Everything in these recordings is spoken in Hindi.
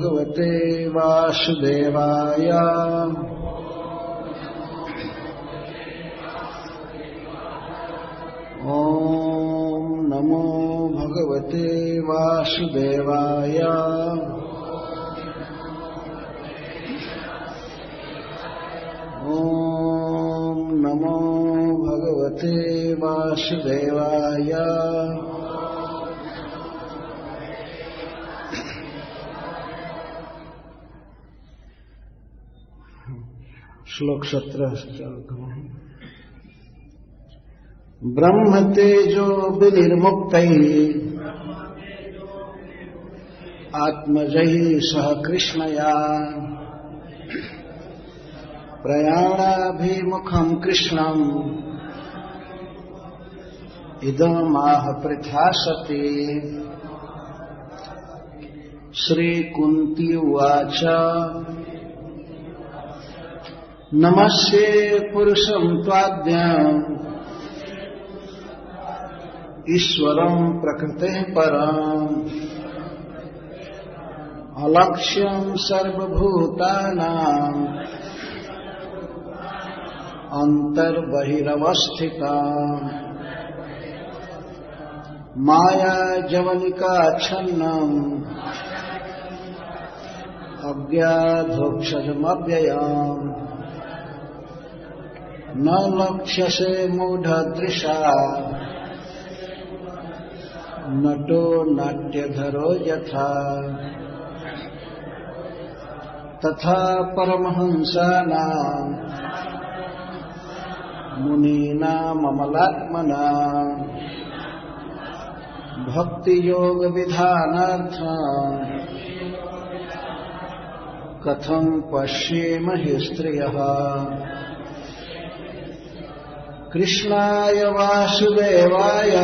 भगवते वासुदेवाय। ओम नमो भगवते वासुदेवाय। ओम नमो भगवते वासुदेवाय। श्लोक 17 ब्रह्म तेजो विनिर्मुक्तैः आत्मजैः सह कृष्णया प्रयाणाभिमुखं कृष्णम् इदमाह पृथा सती। श्रीकुन्ती उवाच नमस्ये पुरुषं त्वाद्यम् ईश्वरं प्रकृतेः परम् अलक्ष्यं सर्वभूतानां अन्तर्बहिरवस्थितम् माया जवनिकाच्छन्नम् अज्ञाधोक्षजमव्ययम् न लक्ष्यसे मूढदृशा नटो नाट्यधरो यथा तथा परमहंसानां मुनीनाममलात्मनां भक्तियोगविधानार्थं कथं पश्येमहि स्त्रियः। कृष्णाय वासुदेवाय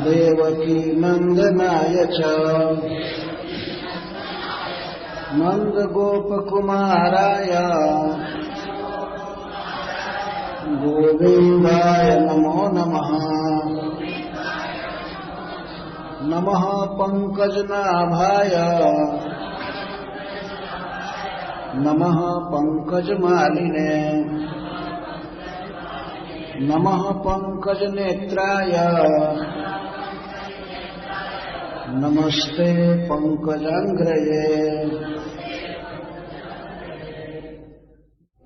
देवकी नंदनाय च नंदगोपकुमाराय गोविन्दाय नमो नमः। नमः पंकजनाभाय नमः पंकजमालिने नमः पंकजनेत्राय नमस्ते पंकजांग्रये।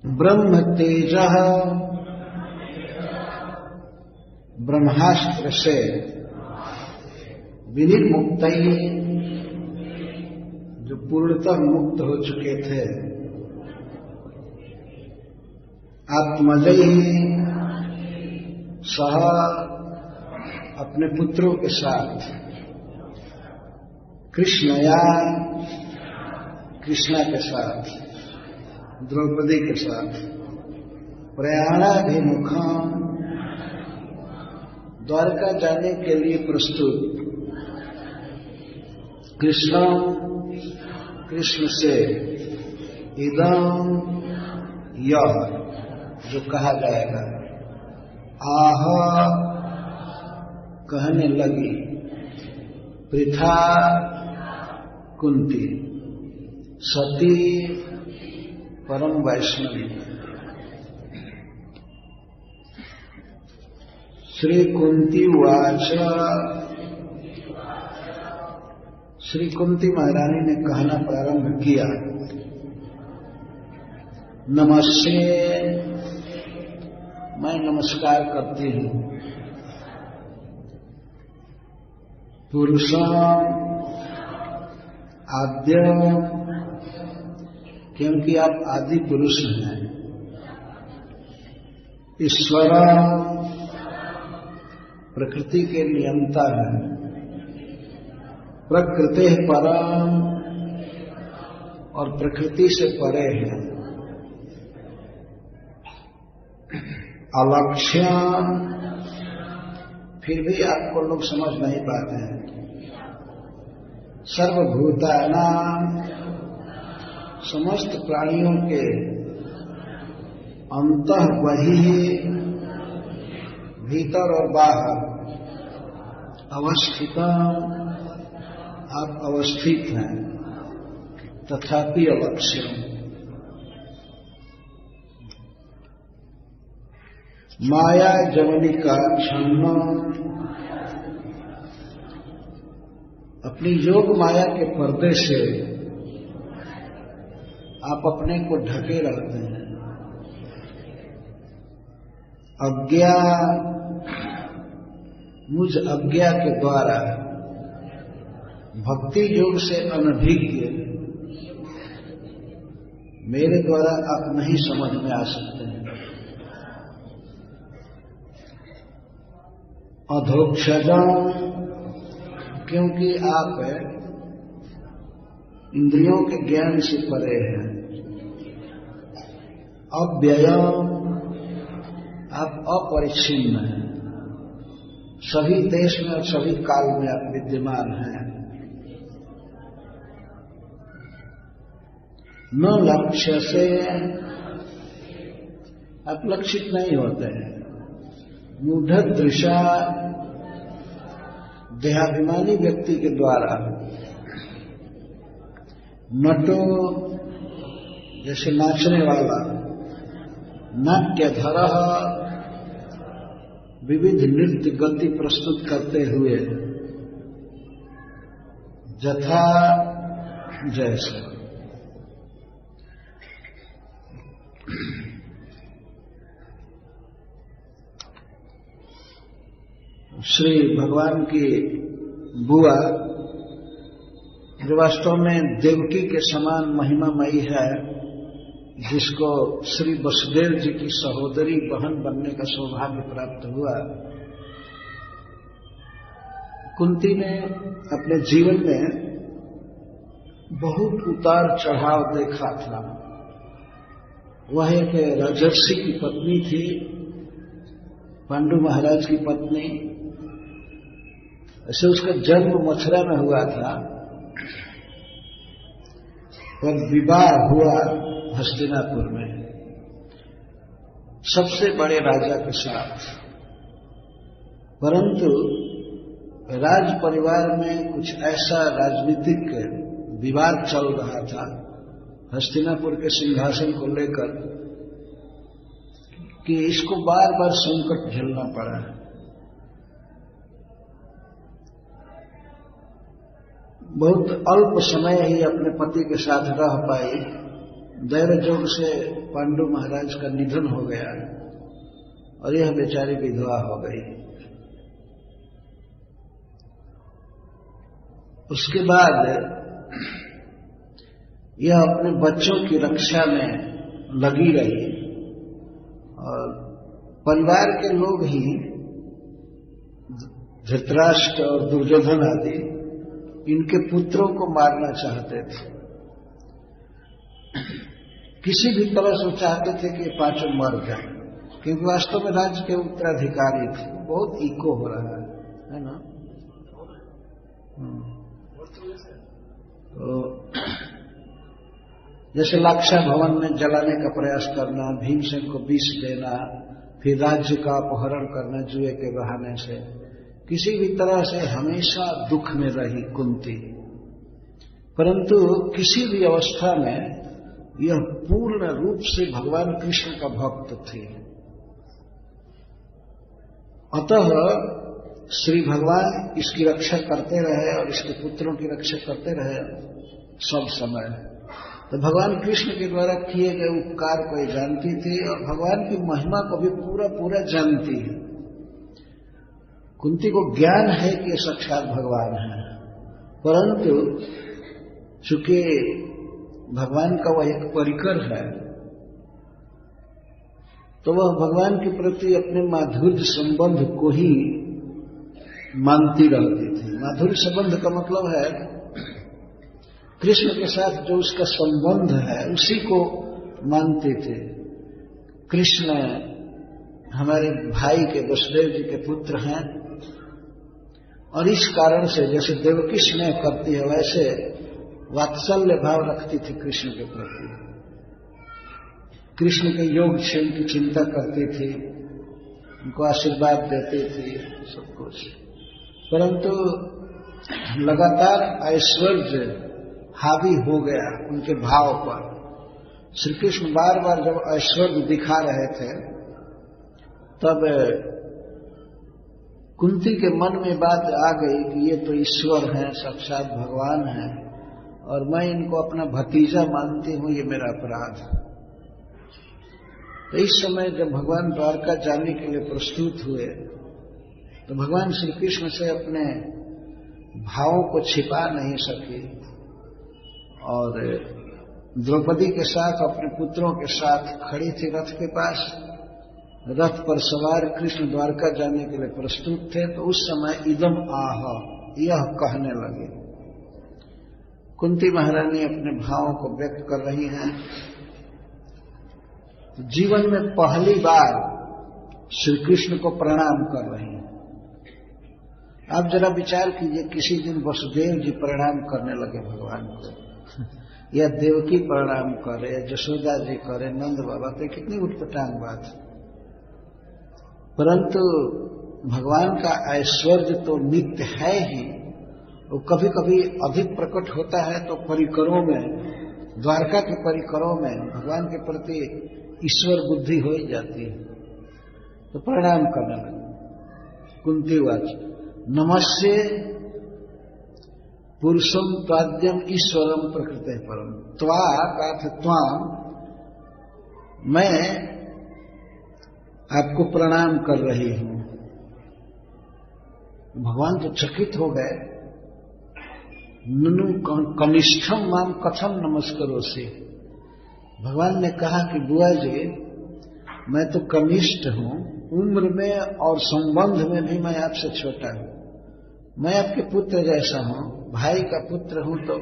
ब्रह्म तेजः ब्रह्मास्त्र से विनिर्मुक्तैः जो पूर्णतः मुक्त हो चुके थे आत्मजैः सह अपने पुत्रों के साथ कृष्णया कृष्णा के साथ द्रौपदी के साथ प्रयाणाभिमुखं द्वारका जाने के लिए प्रस्तुत कृष्ण से इदम यह जो कहा जाएगा आह कहने लगी पृथा कुंती सती परम वैष्णवी। श्री कुंती उवाच श्री कुंती महारानी ने कहना प्रारंभ किया नमस्ते मैं नमस्कार करती हूँ पुरुषम आद्य क्योंकि आप आदि पुरुष हैं। ईश्वर प्रकृति के नियंता हैं। प्रकृति परम और प्रकृति से परे हैं। अलक्ष्य फिर भी आपको लोग समझ नहीं पाते हैं। सर्वभूतानां समस्त प्राणियों के अंतः बहिः भीतर और बाहर अवस्थित आप अवस्थित हैं, तथापि अलक्ष्यम। माया जवनिका छन्न, अपनी योग माया के पर्दे से आप अपने को ढके रहते हैं। अज्ञा, मुझ अज्ञा के द्वारा भक्ति योग से अनभिज्ञ मेरे द्वारा आप नहीं समझ में आ सकते हैं। अधोक्षजम, क्योंकि आप इंद्रियों के ज्ञान से परे हैं। अव्ययम, आप अपरिच्छिन्न हैं, सभी देश में और सभी काल में आप विद्यमान हैं। न लक्ष्य से, आप लक्षित नहीं होते हैं। मूढ़ दृशा, देहाभिमानी व्यक्ति के द्वारा नटो, जैसे नाचने वाला, नाट्यधर, विविध नृत्य गति प्रस्तुत करते हुए, जथा जैसे। श्री भगवान की बुआ जो वास्तव में देवकी के समान महिमामयी है, जिसको श्री वसुदेव जी की सहोदरी बहन बनने का सौभाग्य प्राप्त हुआ, कुंती ने अपने जीवन में बहुत उतार चढ़ाव देखा था। वह एक राजर्षि की पत्नी थी, पांडु महाराज की पत्नी। ऐसे उसका जन्म मथुरा में हुआ था, और विवाह हुआ हस्तिनापुर में सबसे बड़े राजा के साथ। परंतु राज परिवार में कुछ ऐसा राजनीतिक विवाद चल रहा था हस्तिनापुर के सिंहासन को लेकर कि इसको बार बार संकट झेलना पड़ा। बहुत अल्प समय ही अपने पति के साथ रह पाई। दैव जोग से पांडु महाराज का निधन हो गया और यह बेचारी विधवा हो गई। उसके बाद यह अपने बच्चों की रक्षा में लगी रही और परिवार के लोग ही धृतराष्ट्र और दुर्योधन आदि इनके पुत्रों को मारना चाहते थे। किसी भी तरह से चाहते थे कि पांचों मर जाए, क्योंकि वास्तव में राज्य के उत्तराधिकारी थे। बहुत इको हो रहा है ना। तो जैसे लाक्षा भवन में जलाने का प्रयास करना, भीमसेन को विष देना, फिर राज्य का अपहरण करना जुए के बहाने से, किसी भी तरह से हमेशा दुख में रही कुंती। परंतु किसी भी अवस्था में यह पूर्ण रूप से भगवान कृष्ण का भक्त थी। अतः श्री भगवान इसकी रक्षा करते रहे और इसके पुत्रों की रक्षा करते रहे सब समय। तो भगवान कृष्ण के द्वारा किए गए उपकार को ये जानती थी और भगवान की महिमा को भी पूरा पूरा जानती है। कुंती को ज्ञान है कि ये साक्षात भगवान है, परंतु चूंकि भगवान का वह एक परिकर है, तो वह भगवान के प्रति अपने माधुर्य संबंध को ही मानती रहती थी। माधुर्य संबंध का मतलब है कृष्ण के साथ जो उसका संबंध है उसी को मानती थी। कृष्ण हमारे भाई के वसुदेव जी के पुत्र हैं और इस कारण से जैसे देवकी स्नेह करती है वैसे वात्सल्य भाव रखती थी कृष्ण के प्रति। कृष्ण के योग क्षेम की चिंता करती थी, उनको आशीर्वाद देती थी, सब कुछ। परंतु लगातार ऐश्वर्य हावी हो गया उनके भाव पर। श्री कृष्ण बार बार जब ऐश्वर्य दिखा रहे थे तब कुंती के मन में बात आ गई कि ये तो ईश्वर हैं, साक्षात भगवान हैं, और मैं इनको अपना भतीजा मानती हूं, ये मेरा अपराध है। तो इस समय जब भगवान द्वारका जाने के लिए प्रस्तुत हुए तो भगवान श्री कृष्ण से अपने भावों को छिपा नहीं सके और द्रौपदी के साथ अपने पुत्रों के साथ खड़ी थी रथ के पास। रथ पर सवार कृष्ण द्वारका जाने के लिए प्रस्तुत थे। तो उस समय इदम आह, यह कहने लगे। कुंती महारानी अपने भावों को व्यक्त कर रही हैं। तो जीवन में पहली बार श्री कृष्ण को प्रणाम कर रही हैं। आप जरा विचार कीजिए, किसी दिन वसुदेव जी प्रणाम करने लगे भगवान को, या देवकी प्रणाम करे, या जशोदा जी करे, नंद बाबा, तो कितनी उटपटांग बात है। परंतु भगवान का ऐश्वर्य तो नित्य है ही, वो कभी कभी अधिक प्रकट होता है तो परिकरों में, द्वारका के परिकरों में भगवान के प्रति ईश्वर बुद्धि हो ही जाती है। तो प्रणाम करने लगे। कुंती वाच नमस्ते पुरुषम त्वाद्यम ईश्वरम प्रकृते परम। त्वा का अर्थ त्वाम, मैं आपको प्रणाम कर रही हूं। भगवान तो चकित हो गए। ननु कनिष्ठम माम कथम नमस्करोसि। भगवान ने कहा कि बुआ जी, मैं तो कनिष्ठ हूं, उम्र में और संबंध में भी मैं आपसे छोटा हूं। मैं आपके पुत्र जैसा हूं, भाई का पुत्र हूं तो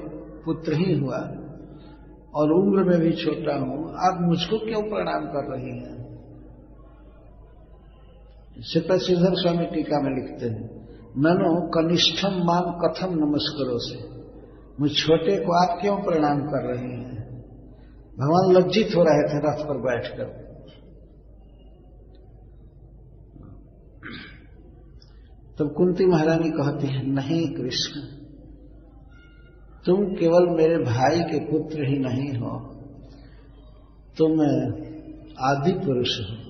पुत्र ही हुआ, और उम्र में भी छोटा हूं। आप मुझको क्यों प्रणाम कर रही हैं? श्रीपद श्रीधर स्वामी टीका में लिखते हैं, ननो कनिष्ठम माम कथम नमस्करोसि। मुझ छोटे को आप क्यों प्रणाम कर रही हैं? भगवान लज्जित हो रहे थे रथ पर बैठकर। तब कुंती महारानी कहती है, नहीं कृष्ण, तुम केवल मेरे भाई के पुत्र ही नहीं हो, तुम आदि पुरुष हो।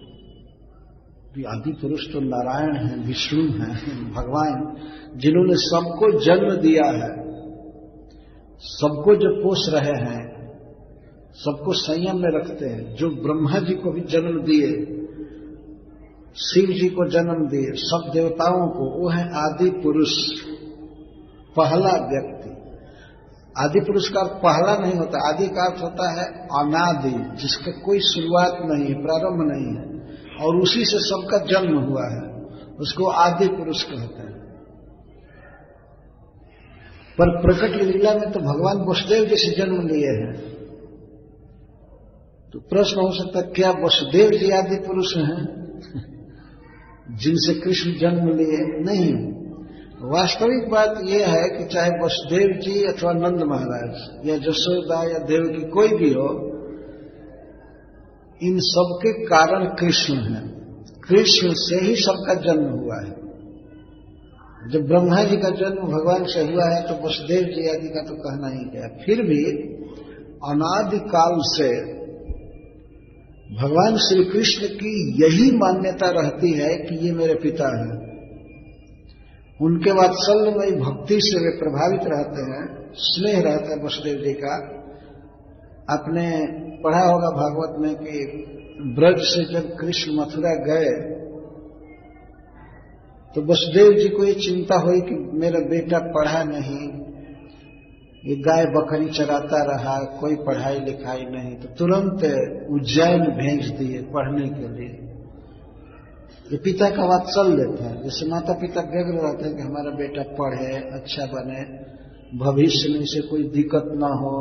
आदि पुरुष तो नारायण हैं, विष्णु हैं, भगवान, जिन्होंने सबको जन्म दिया है, सबको जो पोष रहे हैं, सबको संयम में रखते हैं, जो ब्रह्मा जी को भी जन्म दिए, शिव जी को जन्म दिए, सब देवताओं को, वो है आदि पुरुष, पहला व्यक्ति। आदि पुरुष का अर्थ पहला नहीं होता, आदि का अर्थ होता है अनादि, जिसका कोई शुरुआत नहीं है, प्रारंभ नहीं है, और उसी से सबका जन्म हुआ है, उसको आदि पुरुष कहते हैं। पर प्रकट लीला में तो भगवान वसुदेव जी से जन्म लिए हैं। तो प्रश्न हो सकता है, क्या वसुदेव जी आदि पुरुष हैं जिनसे कृष्ण जन्म लिए? नहीं। वास्तविक बात यह है कि चाहे वसुदेव जी अथवा नंद महाराज या जशोदा या देवकी कोई भी हो, इन सबके कारण कृष्ण है। कृष्ण से ही सबका जन्म हुआ है। जब ब्रह्मा जी का जन्म भगवान से हुआ है तो वसुदेव जी आदि का तो कहना ही गया। फिर भी अनादि काल से भगवान श्री कृष्ण की यही मान्यता रहती है कि ये मेरे पिता हैं। उनके वात्सल्यमयी भक्ति से वे प्रभावित रहते हैं, स्नेह रहता है वसुदेव जी का। आपने पढ़ा होगा भागवत में कि ब्रज से जब कृष्ण मथुरा गए तो वसुदेव जी को ये चिंता हुई कि मेरा बेटा पढ़ा नहीं, ये गाय बकरी चराता रहा, कोई पढ़ाई लिखाई नहीं, तो तुरंत उज्जैन भेज दिए पढ़ने के लिए। ये पिता का वात्सल्य था। जैसे माता पिता व्यग्र रहते हैं कि हमारा बेटा पढ़े, अच्छा बने, भविष्य में इसे कोई दिक्कत ना हो।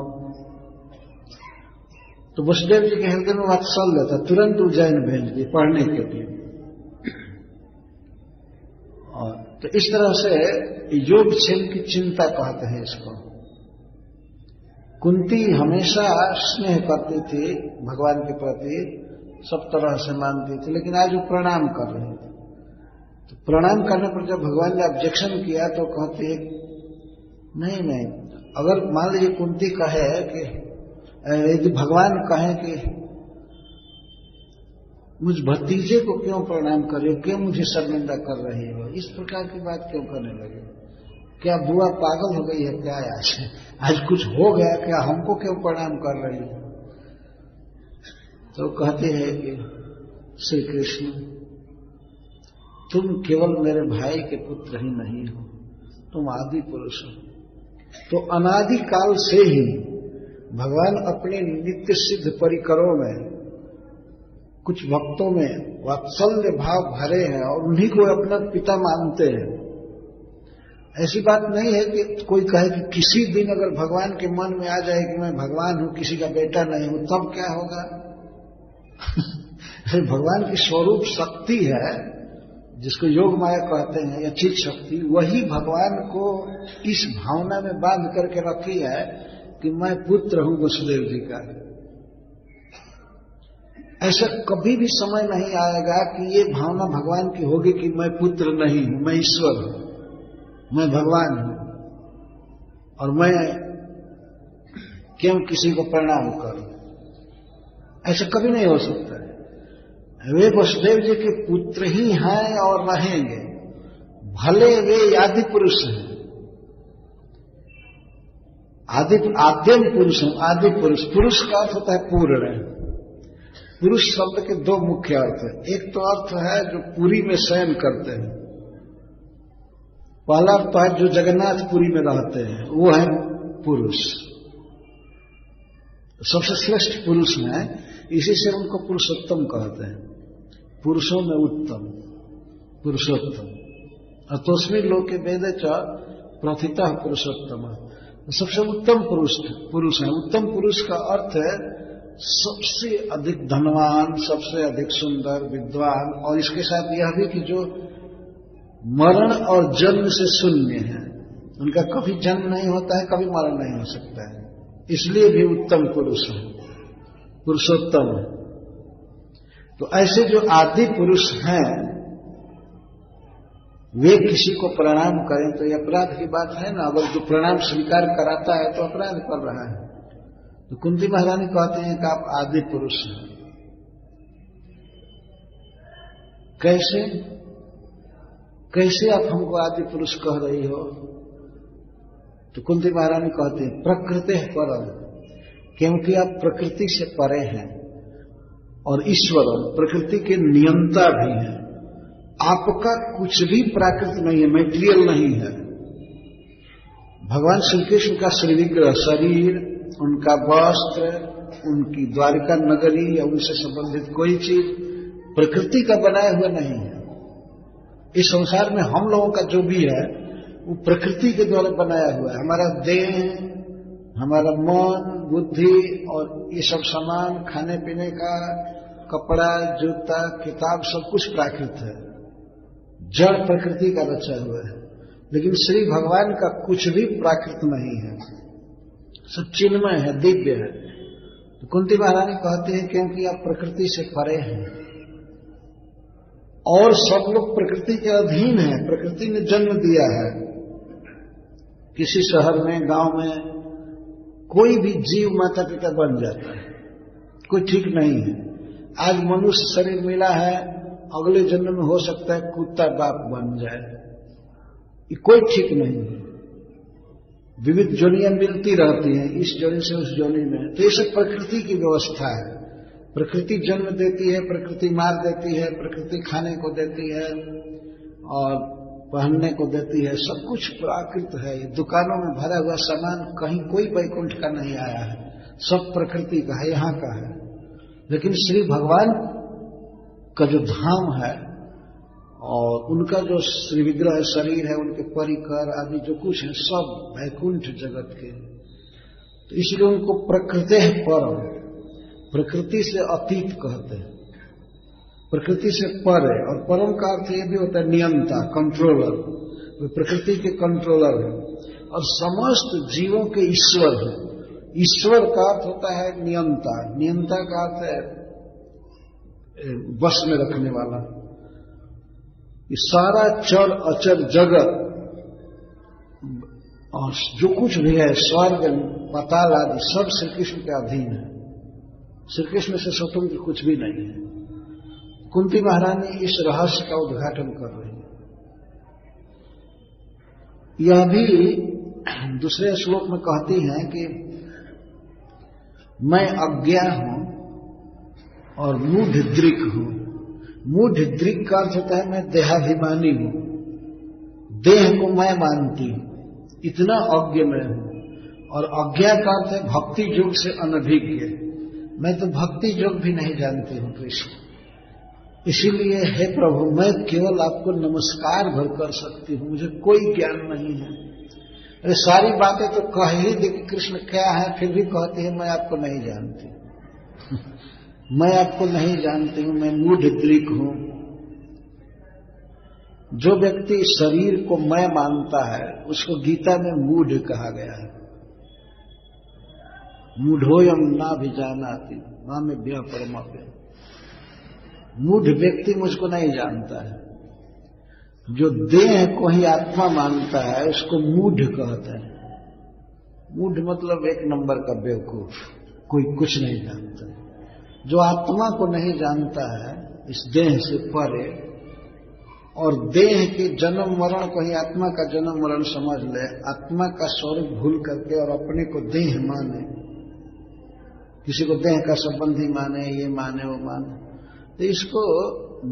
तो वसुदेव जी के हृदय में वात्सल्य था, तुरंत उज्जैन भेज दिए पढ़ने के लिए। और तो इस तरह से योगक्षेम की चिंता कहते हैं इसको। कुंती हमेशा स्नेह करती थी भगवान के प्रति, सब तरह से मानती थी, लेकिन आज वो प्रणाम कर रही थी। तो प्रणाम करने पर जब भगवान ने ऑब्जेक्शन किया तो कहती है नहीं नहीं, अगर मान लीजिए कुंती कहे कि यदि भगवान कहे कि मुझ भतीजे को क्यों प्रणाम कर रहे हो, क्यों मुझे शर्मिंदा कर रही हो, इस प्रकार की बात क्यों करने लगे? क्या बुआ पागल हो गई है क्या? आज कुछ हो गया क्या? हमको क्यों प्रणाम कर रही हो? तो कहते हैं कि श्री कृष्ण, तुम केवल मेरे भाई के पुत्र ही नहीं हो, तुम आदि पुरुष हो। तो अनादि काल से ही भगवान अपने नित्य सिद्ध परिकरों में कुछ भक्तों में वात्सल्य भाव भरे हैं और उन्हीं को अपना पिता मानते हैं। ऐसी बात नहीं है कि कोई कहे कि किसी दिन अगर भगवान के मन में आ जाए कि मैं भगवान हूं, किसी का बेटा नहीं हूं, तब क्या होगा? भगवान की स्वरूप शक्ति है, जिसको योग माया कहते हैं या चित शक्ति, वही भगवान को इस भावना में बांध करके रखी है कि मैं पुत्र हूं वसुदेव जी का। ऐसा कभी भी समय नहीं आएगा कि ये भावना भगवान की होगी कि मैं पुत्र नहीं हूं, मैं ईश्वर हूं, मैं भगवान हूं और मैं क्यों किसी को प्रणाम करूं। ऐसा कभी नहीं हो सकता है। वे वसुदेव जी के पुत्र ही हैं और रहेंगे, भले वे आदि पुरुष हैं, आद्यम पुरुष हैं। आदि पुरुष, पुरुष का अर्थ होता है पूर्ण। पुरुष शब्द के दो मुख्य अर्थ है। एक तो अर्थ है जो पुरी में शयन करते हैं, पहला अर्थ है जो जगन्नाथपुरी में रहते हैं, वो है पुरुष। सबसे श्रेष्ठ पुरुष हैं, इसी से उनको पुरुषोत्तम कहते हैं। पुरुषों में उत्तम, पुरुषोत्तम। अतोस्मि लोके वेदे च प्रथितः पुरुषोत्तम, सबसे उत्तम पुरुष है। उत्तम पुरुष का अर्थ है सबसे अधिक धनवान, सबसे अधिक सुंदर, विद्वान, और इसके साथ यह भी कि जो मरण और जन्म से शून्य है, उनका कभी जन्म नहीं होता है, कभी मरण नहीं हो सकता है, इसलिए भी उत्तम पुरुष है, पुरुषोत्तम है। तो ऐसे जो आदि पुरुष हैं, वे किसी को प्रणाम करें तो यह अपराध की बात है ना। अगर जो प्रणाम स्वीकार कराता है तो अपराध कर रहा है। तो कुंती महारानी कहते हैं कि आप आदि पुरुष हैं। कैसे कैसे आप हमको आदि पुरुष कह रही हो? तो कुंती महारानी कहते हैं प्रकृति है परम, क्योंकि आप प्रकृति से परे हैं और ईश्वर प्रकृति के नियंता भी हैं। आपका कुछ भी प्राकृत नहीं है, मेटीरियल नहीं है। भगवान श्री कृष्ण का श्रीविग्रह शरीर, उनका वस्त्र, उनकी द्वारिका नगरी या उनसे संबंधित कोई चीज प्रकृति का बनाया हुआ नहीं है। इस संसार में हम लोगों का जो भी है वो प्रकृति के द्वारा बनाया हुआ है। हमारा देह, हमारा मन, बुद्धि और ये सब सामान, खाने पीने का, कपड़ा, जूता, किताब, सब कुछ प्राकृत है, जड़ प्रकृति का रचा हुआ है। लेकिन श्री भगवान का कुछ भी प्राकृत नहीं है, सब चिन्मय है, दिव्य है। तो कुंती महारानी कहते हैं क्योंकि आप प्रकृति से परे हैं और सब लोग प्रकृति के अधीन हैं। प्रकृति ने जन्म दिया है। किसी शहर में, गांव में कोई भी जीव माता पिता बन जाता है, कोई ठीक नहीं है। आज मनुष्य शरीर मिला है, अगले जन्म में हो सकता है कुत्ता बाप बन जाए, ये कोई ठीक नहीं है। विविध जोनियां मिलती रहती हैं, इस जोनी से उस जोनी में। तो ये सब प्रकृति की व्यवस्था है। प्रकृति जन्म देती है, प्रकृति मार देती है, प्रकृति खाने को देती है और पहनने को देती है, सब कुछ प्राकृत है। दुकानों में भरा हुआ सामान कहीं कोई वैकुंठ का नहीं आया है, सब प्रकृति का है, यहां का है। लेकिन श्री भगवान का जो धाम है और उनका जो श्री विग्रह शरीर है, उनके परिकर आदि जो कुछ है, सब वैकुंठ जगत के। तो इसलिए उनको प्रकृति है परम, प्रकृति से अतीत कहते हैं, प्रकृति से पर है। और परम का अर्थ यह भी होता है नियंता, कंट्रोलर। वे प्रकृति के कंट्रोलर है और समस्त जीवों के ईश्वर है। ईश्वर का अर्थ होता है नियंता, नियंता का अर्थ है वश में रखने वाला। ये सारा चर अचर जगत और जो कुछ भी है स्वर्ग पाताल आदि सब श्री कृष्ण के अधीन है। श्री कृष्ण से स्वतंत्र कुछ भी नहीं है। कुंती महारानी इस रहस्य का उद्घाटन कर रही है। यह भी दूसरे श्लोक में कहती हैं कि मैं अज्ञा हूं और मूढ़ दृक् हूं। मूढ़ दृक् का अर्थ होता है मैं देहाभिमानी हूं, देह को मैं मानती हूं, इतना अज्ञ मैं हूं। और अज्ञा का अर्थ है भक्ति योग से अनभिज्ञ, मैं तो भक्ति योग भी नहीं जानती हूं कृष्ण। इसीलिए हे प्रभु मैं केवल आपको नमस्कार भर कर सकती हूं, मुझे कोई ज्ञान नहीं है। अरे सारी बातें तो कह ही दे कि कृष्ण क्या है, फिर भी कहती है मैं आपको नहीं जानती मैं आपको नहीं जानती हूं, मैं मूढ़ दृक् हूं। जो व्यक्ति शरीर को मैं मानता है उसको गीता में मूढ़ कहा गया है। मूढ़ोयम ना भी जानाति मां में व्या परमाव्य। मूढ़ व्यक्ति मुझको नहीं जानता है। जो देह को ही आत्मा मानता है उसको मूढ़ कहते हैं। मूढ़ मतलब एक नंबर का बेवकूफ, कोई कुछ नहीं जानता। जो आत्मा को नहीं जानता है इस देह से परे, और देह के जन्म मरण को ही आत्मा का जन्म मरण समझ ले, आत्मा का स्वरूप भूल करके और अपने को देह माने, किसी को देह का संबंधी माने, ये माने वो माने, तो इसको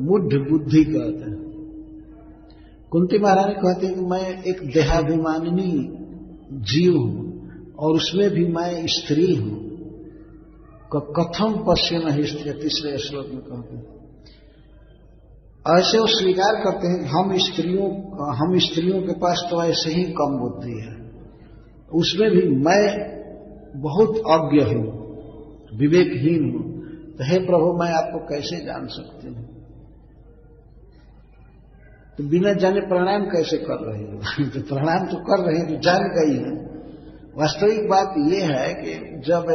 मूढ़ बुद्धि कहते हैं। कुंती महारानी कहती है कि मैं एक देहाभिमानिनी जीव हूं और उसमें भी मैं स्त्री हूं। कथम पश्यन ही स्त्री, तीसरे श्लोक में कहते हैं। ऐसे वो स्वीकार करते हैं हम स्त्रियों के पास तो ऐसे ही कम बुद्धि है, उसमें भी मैं बहुत अज्ञ हूं, विवेकहीन हूं। तो हे प्रभु मैं आपको कैसे जान सकती हूं? तो बिना जाने प्रणाम कैसे कर रही हो? तो प्रणाम तो कर रही है, जान गई है। वास्तविक बात यह है कि जब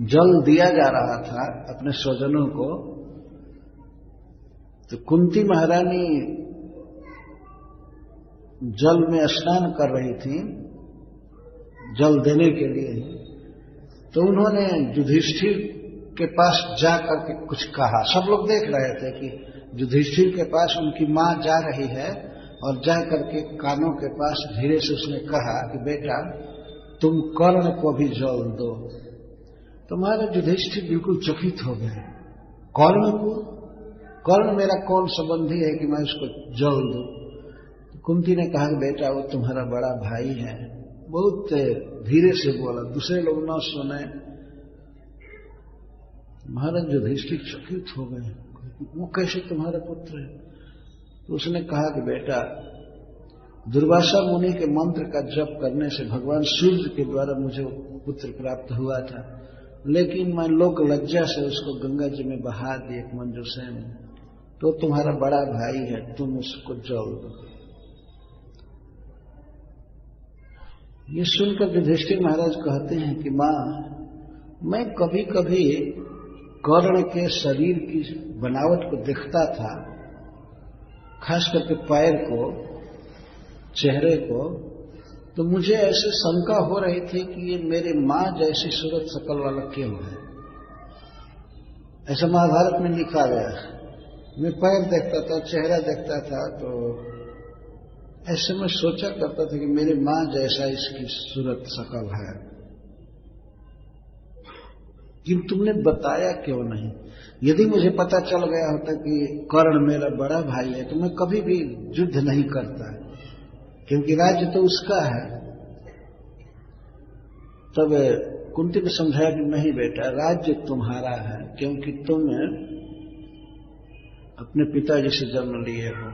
जल दिया जा रहा था अपने स्वजनों को, तो कुंती महारानी जल में स्नान कर रही थी जल देने के लिए। तो उन्होंने युधिष्ठिर के पास जा करके कुछ कहा। सब लोग देख रहे थे कि युधिष्ठिर के पास उनकी मां जा रही है, और जा करके कानों के पास धीरे से उसने कहा कि बेटा तुम कर्ण को भी जल दो। तो महाराज युधिष्ठिर बिल्कुल चकित हो गए। कर्ण को? कर्ण मेरा कौन संबंधी है कि मैं उसको जल दूं? तो कुंती ने कहा कि बेटा वो तुम्हारा बड़ा भाई है। बहुत धीरे से बोला, दूसरे लोग न सुने। महाराज युधिष्ठिर चकित हो गए, वो कैसे तुम्हारा पुत्र है? तो उसने कहा कि बेटा दुर्वासा मुनि के मंत्र का जप करने से भगवान सूर्य के द्वारा मुझे पुत्र प्राप्त हुआ था, लेकिन मैं लोक लज्जा से उसको गंगा जी में बहा दी एक मंजूषे में। तो तुम्हारा बड़ा भाई है, तुम उसको जल दो। ये सुनकर युधिष्ठिर महाराज कहते हैं कि मां मैं कभी कभी कर्ण के शरीर की बनावट को देखता था, खास करके पैर को, चेहरे को, तो मुझे ऐसे शंका हो रही थी कि ये मेरे मां जैसी सूरत शकल वाला क्यों है। ऐसा महाभारत में लिखा गया है। मैं पैर देखता था, चेहरा देखता था, तो ऐसे में सोचा करता था कि मेरी मां जैसा इसकी सूरत शकल है, किंतु तुमने बताया क्यों नहीं? यदि मुझे पता चल गया होता कि कर्ण मेरा बड़ा भाई है तो मैं कभी भी युद्ध नहीं करता, क्योंकि राज्य तो उसका है। तब कुंती ने समझाया कि नहीं बेटा, राज्य तुम्हारा है, क्योंकि तुम अपने पिताजी से जन्म लिए हो,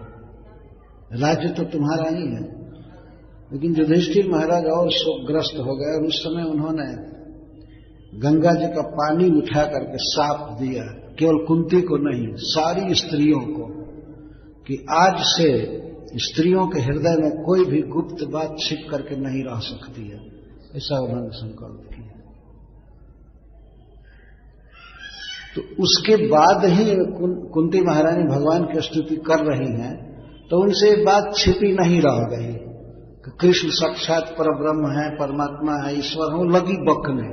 राज्य तो तुम्हारा ही है। लेकिन युधिष्ठिर महाराज और शोकग्रस्त हो गए, और उस समय उन्होंने गंगा जी का पानी उठा करके साफ दिया, केवल कुंती को नहीं सारी स्त्रियों को, कि आज से स्त्रियों के हृदय में कोई भी गुप्त बात छिप करके नहीं रह सकती है। ऐसा उन्होंने संकल्प किया। तो उसके बाद ही कुंती महारानी भगवान की स्तुति कर रही हैं, तो उनसे बात छिपी नहीं रह गई। कृष्ण साक्षात परब्रह्म है, परमात्मा है, ईश्वर हो, लगी बकने।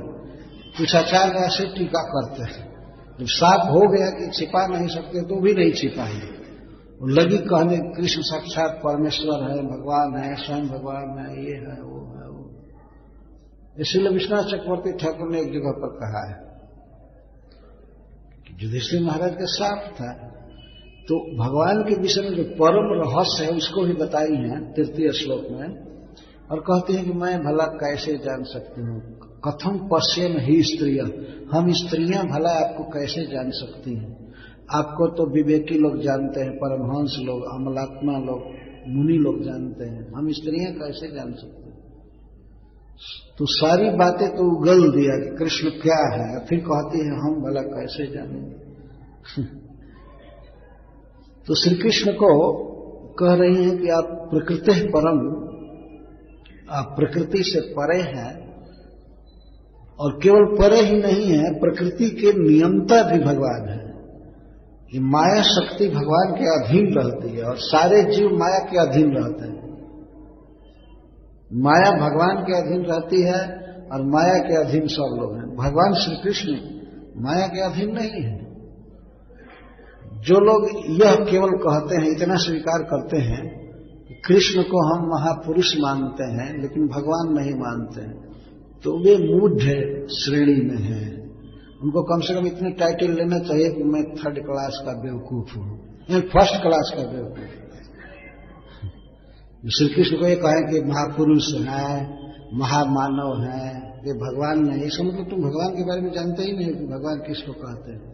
कुछ आचार्य ऐसे टीका करते हैं, जब साफ हो गया कि छिपा नहीं सकते तो भी नहीं छिपाएंगे, लगी कहने कृष्ण साक्षात परमेश्वर है, भगवान है, स्वयं भगवान है, ये है वो है वो। इसलिए विश्वनाथ चक्रवर्ती ठाकुर ने एक जगह पर कहा है कि युधिष्ठिर महाराज का साफ था, तो भगवान के विषय में जो परम रहस्य है उसको भी बताई है तृतीय श्लोक में, और कहते हैं कि मैं भला कैसे जान सकती हूँ, कथम पश्येम ही स्त्रिय, हम स्त्रियां भला आपको कैसे जान सकती हैं। आपको तो विवेकी लोग जानते हैं, परमहंस लोग, अमलात्मा लोग, मुनि लोग जानते हैं, हम स्त्रियां कैसे जान सकते हैं। तो सारी बातें तो उगल दिया कि कृष्ण क्या है, फिर कहती है हम भला कैसे जानेंगे। तो श्री कृष्ण को कह रही हैं कि आप प्रकृति परम, आप प्रकृति से परे हैं, और केवल परे ही नहीं है, प्रकृति के नियंता भी भगवान है। ये माया शक्ति भगवान के अधीन रहती है और सारे जीव माया के अधीन रहते हैं। माया भगवान के अधीन रहती है और माया के अधीन सब लोग हैं। भगवान श्री कृष्ण माया के अधीन नहीं है। जो लोग यह केवल कहते हैं, इतना स्वीकार करते हैं कि कृष्ण को हम महापुरुष मानते हैं लेकिन भगवान नहीं मानते हैं, तो वे मूढ़ श्रेणी में हैं। उनको कम से कम इतने टाइटल लेना चाहिए कि मैं 3rd क्लास का बेवकूफ हूं या 1st क्लास का बेवकूफ। श्री कृष्ण को ये कहें कि महापुरुष है, महामानव है, ये भगवान नहीं, इसका मतलब तुम भगवान के बारे में जानते ही नहीं कि भगवान किसको कहते हैं।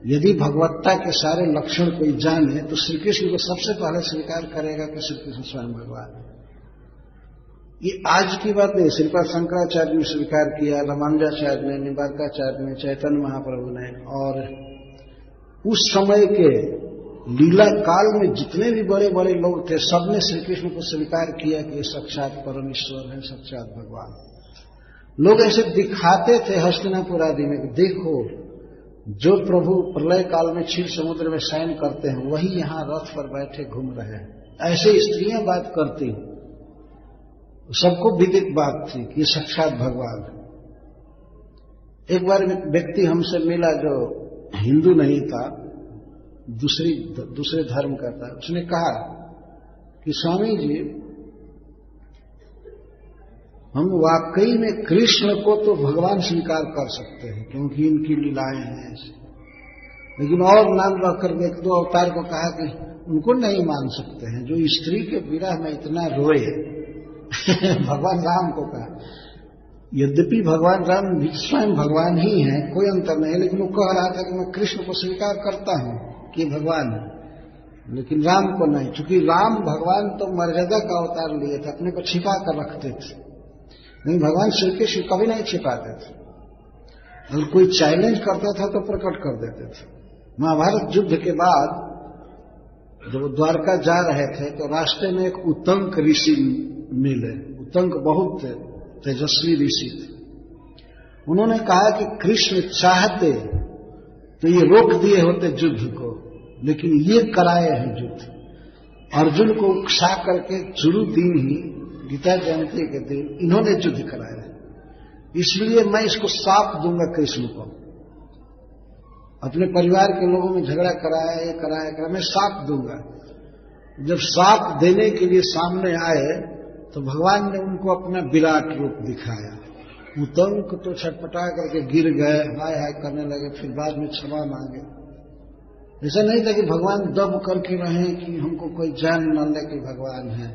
यदि भगवत्ता के सारे लक्षण कोई जाने तो श्री कृष्ण को सबसे पहले स्वीकार करेगा कि श्री कृष्ण स्वयं भगवान है। ये आज की बात नहीं, श्रीपाद शंकराचार्य ने स्वीकार किया, रामानुजाचार्य ने, निम्बार्काचार्य ने, चैतन्य महाप्रभु ने, और उस समय के लीला काल में जितने भी बड़े बड़े लोग थे सबने श्री कृष्ण को स्वीकार किया कि साक्षात परमेश्वर है, साक्षात भगवान। लोग ऐसे दिखाते थे हस्तिनापुर आदि में, देखो जो प्रभु प्रलय काल में क्षीर समुद्र में शयन करते हैं वही यहां रथ पर बैठे घूम रहे हैं। ऐसे स्त्रियां बात करती, सबको विदित बात थी कि साक्षात भगवान। एक बार व्यक्ति हमसे मिला जो हिंदू नहीं था, दूसरे धर्म का था। उसने कहा कि स्वामी जी, हम वाकई में कृष्ण को तो भगवान स्वीकार कर सकते हैं क्योंकि इनकी लीलाएं हैं ऐसी, लेकिन और नाम रखकर एक दो अवतार को कहा कि उनको नहीं मान सकते हैं जो स्त्री के विरह में इतना रोए। भगवान राम को कहा, यद्यपि भगवान राम स्वयं भगवान ही है, कोई अंतर नहीं, लेकिन वो कह रहा था कि मैं कृष्ण को स्वीकार करता हूं कि भगवान है, लेकिन राम को नहीं, क्योंकि राम भगवान तो मर्यादा का अवतार लिए थे, अपने को छिपा कर रखते थे, नहीं भगवान श्री कृष्ण कभी नहीं छिपाते थे। अगर कोई चैलेंज करता था तो प्रकट कर देते थे। महाभारत युद्ध के बाद जब द्वारका जा रहे थे तो रास्ते में एक उत्तंक ऋषि मिले। उत्तंक बहुत तेजस्वी ऋषि थे। उन्होंने कहा कि कृष्ण चाहते तो ये रोक दिए होते युद्ध को, लेकिन ये कराए हैं युद्ध। अर्जुन को उकसा करके शुरू दिन ही गीता जयंती के दिन इन्होंने युद्ध कराया, इसलिए मैं इसको साफ दूंगा कृष्ण को। अपने परिवार के लोगों में झगड़ा कराया, ये कराया, मैं साफ दूंगा। जब साफ देने के लिए सामने आए तो भगवान ने उनको अपना विराट रूप दिखाया। उत्तंक तो छटपटा करके गिर गए, हाय हाय करने लगे, फिर बाद में क्षमा मांगे। ऐसा नहीं था कि भगवान दब करके रहे कि हमको कोई जान न ले कि भगवान है।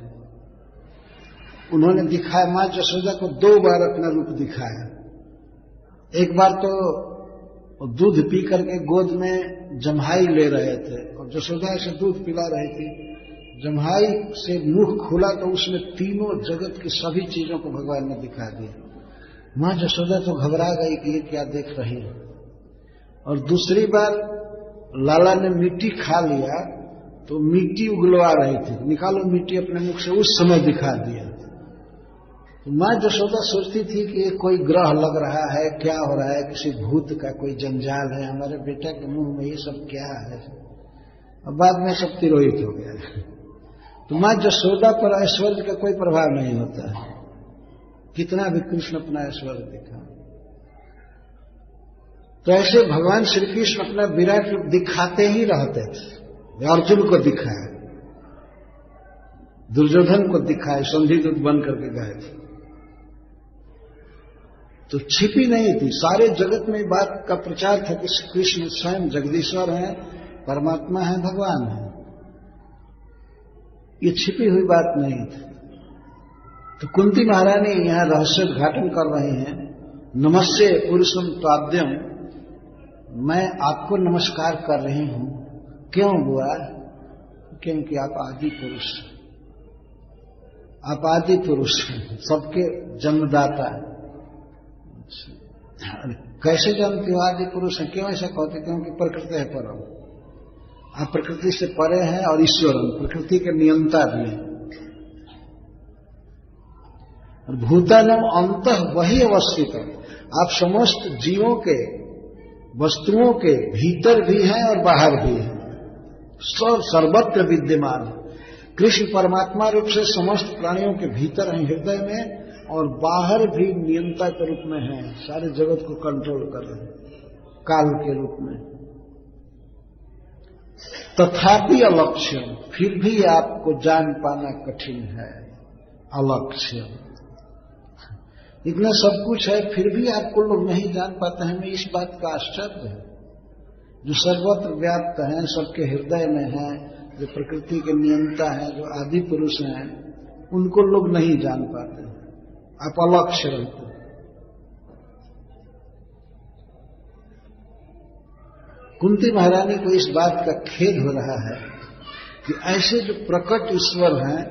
उन्होंने दिखाया, मां यशोदा को 2 बार अपना रूप दिखाया। एक बार तो दूध पी करके गोद में जम्हाई ले रहे थे और यशोदा से दूध पिला रही थी। जम्हाई से मुंह खुला तो उसमें तीनों जगत की सभी चीजों को भगवान ने दिखा दिया। मां यशोदा तो घबरा गई कि ये क्या देख रही है। और दूसरी बार लाला ने मिट्टी खा लिया तो मिट्टी उगलवा रही थी, निकालो मिट्टी अपने मुख से, उस समय दिखा दिया। तो मां यशोदा सोचती थी कि ये कोई ग्रह लग रहा है, क्या हो रहा है, किसी भूत का कोई जंजाल है, हमारे बेटा के मुंह में ये सब क्या है। अब बाद में सब तिरोहित हो गया। तो मां जसोदा पर ऐश्वर्य का कोई प्रभाव नहीं होता है, कितना भी कृष्ण अपना ऐश्वर्य दिखा। तो ऐसे भगवान श्री कृष्ण अपना विराट रूप दिखाते ही रहते थे। अर्जुन को दिखाया, दुर्योधन को दिखाए, संधिदूत बन करके गए थे, तो छिपी नहीं थी। सारे जगत में बात का प्रचार था कि कृष्ण स्वयं जगदीश्वर हैं, परमात्मा है, भगवान है। ये छिपी हुई बात नहीं थी। तो कुंती महारानी यहां रहस्योद्घाटन कर रही हैं। नमस्ते पुरुषम त्वाद्यम, मैं आपको नमस्कार कर रही हूं। क्यों हुआ? क्योंकि आप आदि पुरुष, आप आदि पुरुष हैं, सबके जन्मदाता हैं। कैसे जन्मते हो आदि पुरुष हैं? क्यों ऐसा कहते? क्योंकि प्रकृति है परम, आप प्रकृति से परे हैं और ईश्वरम, प्रकृति के नियंता भी हैं। और भूतानम अंतः वही अवस्थित है, आप समस्त जीवों के, वस्तुओं के भीतर भी हैं और बाहर भी हैं, सब सर्वत्र विद्यमान है। कृष्ण परमात्मा रूप से समस्त प्राणियों के भीतर हैं, हृदय में, और बाहर भी नियंता के रूप में हैं, सारे जगत को कंट्रोल कर रहे हैं काल के रूप में। तथापि अलक्ष्यम, फिर भी आपको जान पाना कठिन है। अलक्ष्यम, इतना सब कुछ है फिर भी आपको लोग नहीं जान पाते हैं। मैं इस बात का आश्चर्य है, जो सर्वत्र व्याप्त हैं, सबके हृदय में हैं, जो प्रकृति के नियंता हैं, जो आदि पुरुष हैं, उनको लोग नहीं जान पाते। आप अलक्ष्य रहते। कुंती महारानी को इस बात का खेद हो रहा है कि ऐसे जो प्रकट ईश्वर हैं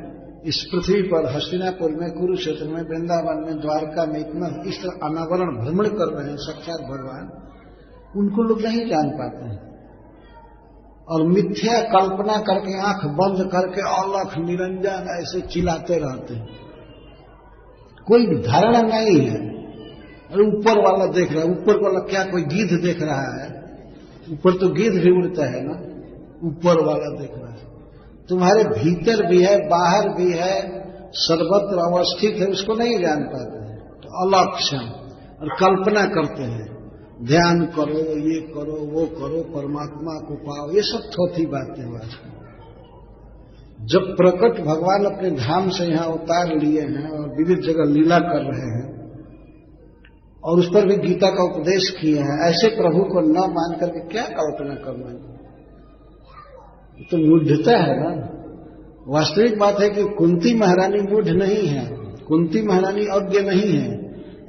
इस पृथ्वी पर, हस्तिनापुर में, कुरुक्षेत्र में, वृंदावन में, द्वारका में, इतना इस तरह अनावरण भ्रमण कर रहे हैं साक्षात भगवान, उनको लोग नहीं जान पाते हैं। और मिथ्या कल्पना करके, आंख बंद करके अलख निरंजन ऐसे चिल्लाते रहते हैं। कोई धारणा नहीं है। अरे ऊपर वाला देख रहा है, ऊपर वाला क्या कोई गिद्ध देख रहा है? ऊपर तो गिद्ध भी उड़ता है ना, ऊपर वाला देख रहा है। तुम्हारे भीतर भी है, बाहर भी है, सर्वत्र अवस्थित है, उसको नहीं जान पाते हैं। तो अलक्ष्यम, और कल्पना करते हैं, ध्यान करो, ये करो, वो करो, परमात्मा को पाओ, ये सब थोथी बातें हैं। जब प्रकट भगवान अपने धाम से यहां उतार लिए हैं और विविध जगह लीला कर रहे हैं, और उस पर भी गीता का उपदेश किए हैं, ऐसे प्रभु को न मान करके क्या कल्पना करना है? तो मूढ़ता है ना। वास्तविक बात है कि कुंती महारानी मूढ़ नहीं है, कुंती महारानी अज्ञ नहीं है,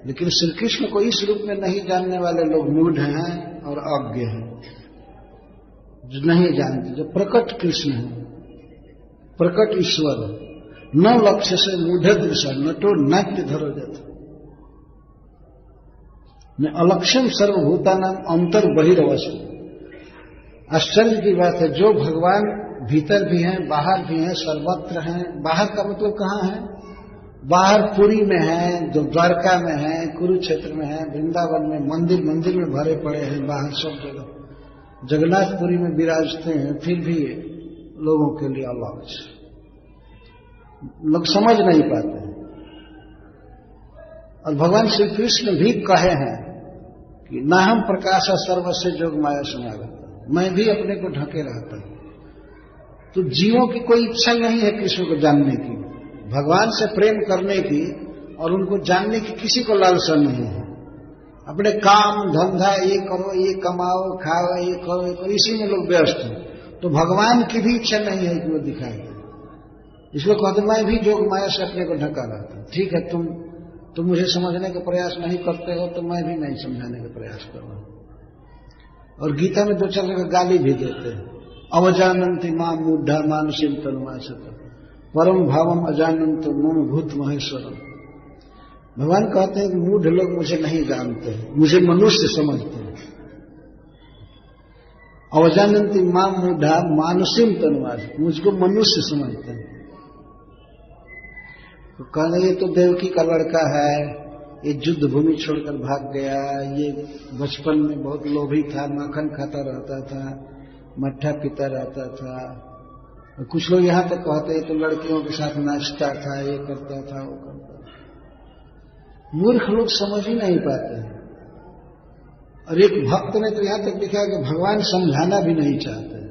लेकिन श्री कृष्ण को इस रूप में नहीं जानने वाले लोग मूढ़ हैं और अज्ञ हैं, जो नहीं जानते। जो प्रकट कृष्ण है, प्रकट ईश्वर, न लक्ष्य से मूढ़ दृशा नटो नाट्य धरो जाता। मैं अलक्ष्यम सर्वभूता नाम अंतर बहिर्वस्तु। आश्चर्य की बात है, जो भगवान भीतर भी हैं, बाहर भी हैं, सर्वत्र हैं। बाहर का मतलब कहाँ है? बाहर पुरी में है, जो द्वारका में है, कुरुक्षेत्र में है, वृंदावन में, मंदिर मंदिर में भरे पड़े हैं, बाहर सब जगह जगन्नाथपुरी में विराजते हैं, फिर भी लोगों के लिए अलग, लोग समझ नहीं पाते हैं। और भगवान श्री कृष्ण भी कहे हैं कि ना हम प्रकाश सर्वस्य जोग माया समागत, मैं भी अपने को ढके रहता हूं। तो जीवों की कोई इच्छा नहीं है कृष्ण को जानने की, भगवान से प्रेम करने की, और उनको जानने की किसी को लालसा नहीं है। अपने काम धंधा, ये करो, ये कमाओ, खाओ, ये करो, ये करो, इसी में लोग व्यस्त हैं। तो भगवान की भी इच्छा नहीं है कि वो दिखाए। इसलिए कहते मैं भी जोग माया से अपने को ढका रहता हूं। ठीक है, तुम मुझे समझने का प्रयास नहीं करते हो, तो मैं भी नहीं समझाने का प्रयास कर रहा हूं। और गीता में 2-4 जगह गाली भी देते हैं, अवजानन्ति मां मूढ़ा मानुषीम तनुमासत परम भावम अजानन्तो मम भूत महेश्वरम। भगवान कहते हैं कि मूढ़ लोग मुझे नहीं जानते हैं, मुझे मनुष्य समझते हैं। अवजानन्ति मां मूढ़ा मानुषीम तनुमासत, मुझको मनुष्य समझते हैं। तो कहना ये तो देवकी का लड़का है, ये युद्ध भूमि छोड़कर भाग गया, ये बचपन में बहुत लोभी था, माखन खाता रहता था, मट्ठा पीता रहता था, कुछ लोग यहां तक कहते हैं तो लड़कियों के साथ नाचता था, ये करता था, वो करता था। मूर्ख लोग समझ ही नहीं पाते हैं। और एक भक्त ने तो यहां तक लिखा कि भगवान समझाना भी नहीं चाहते।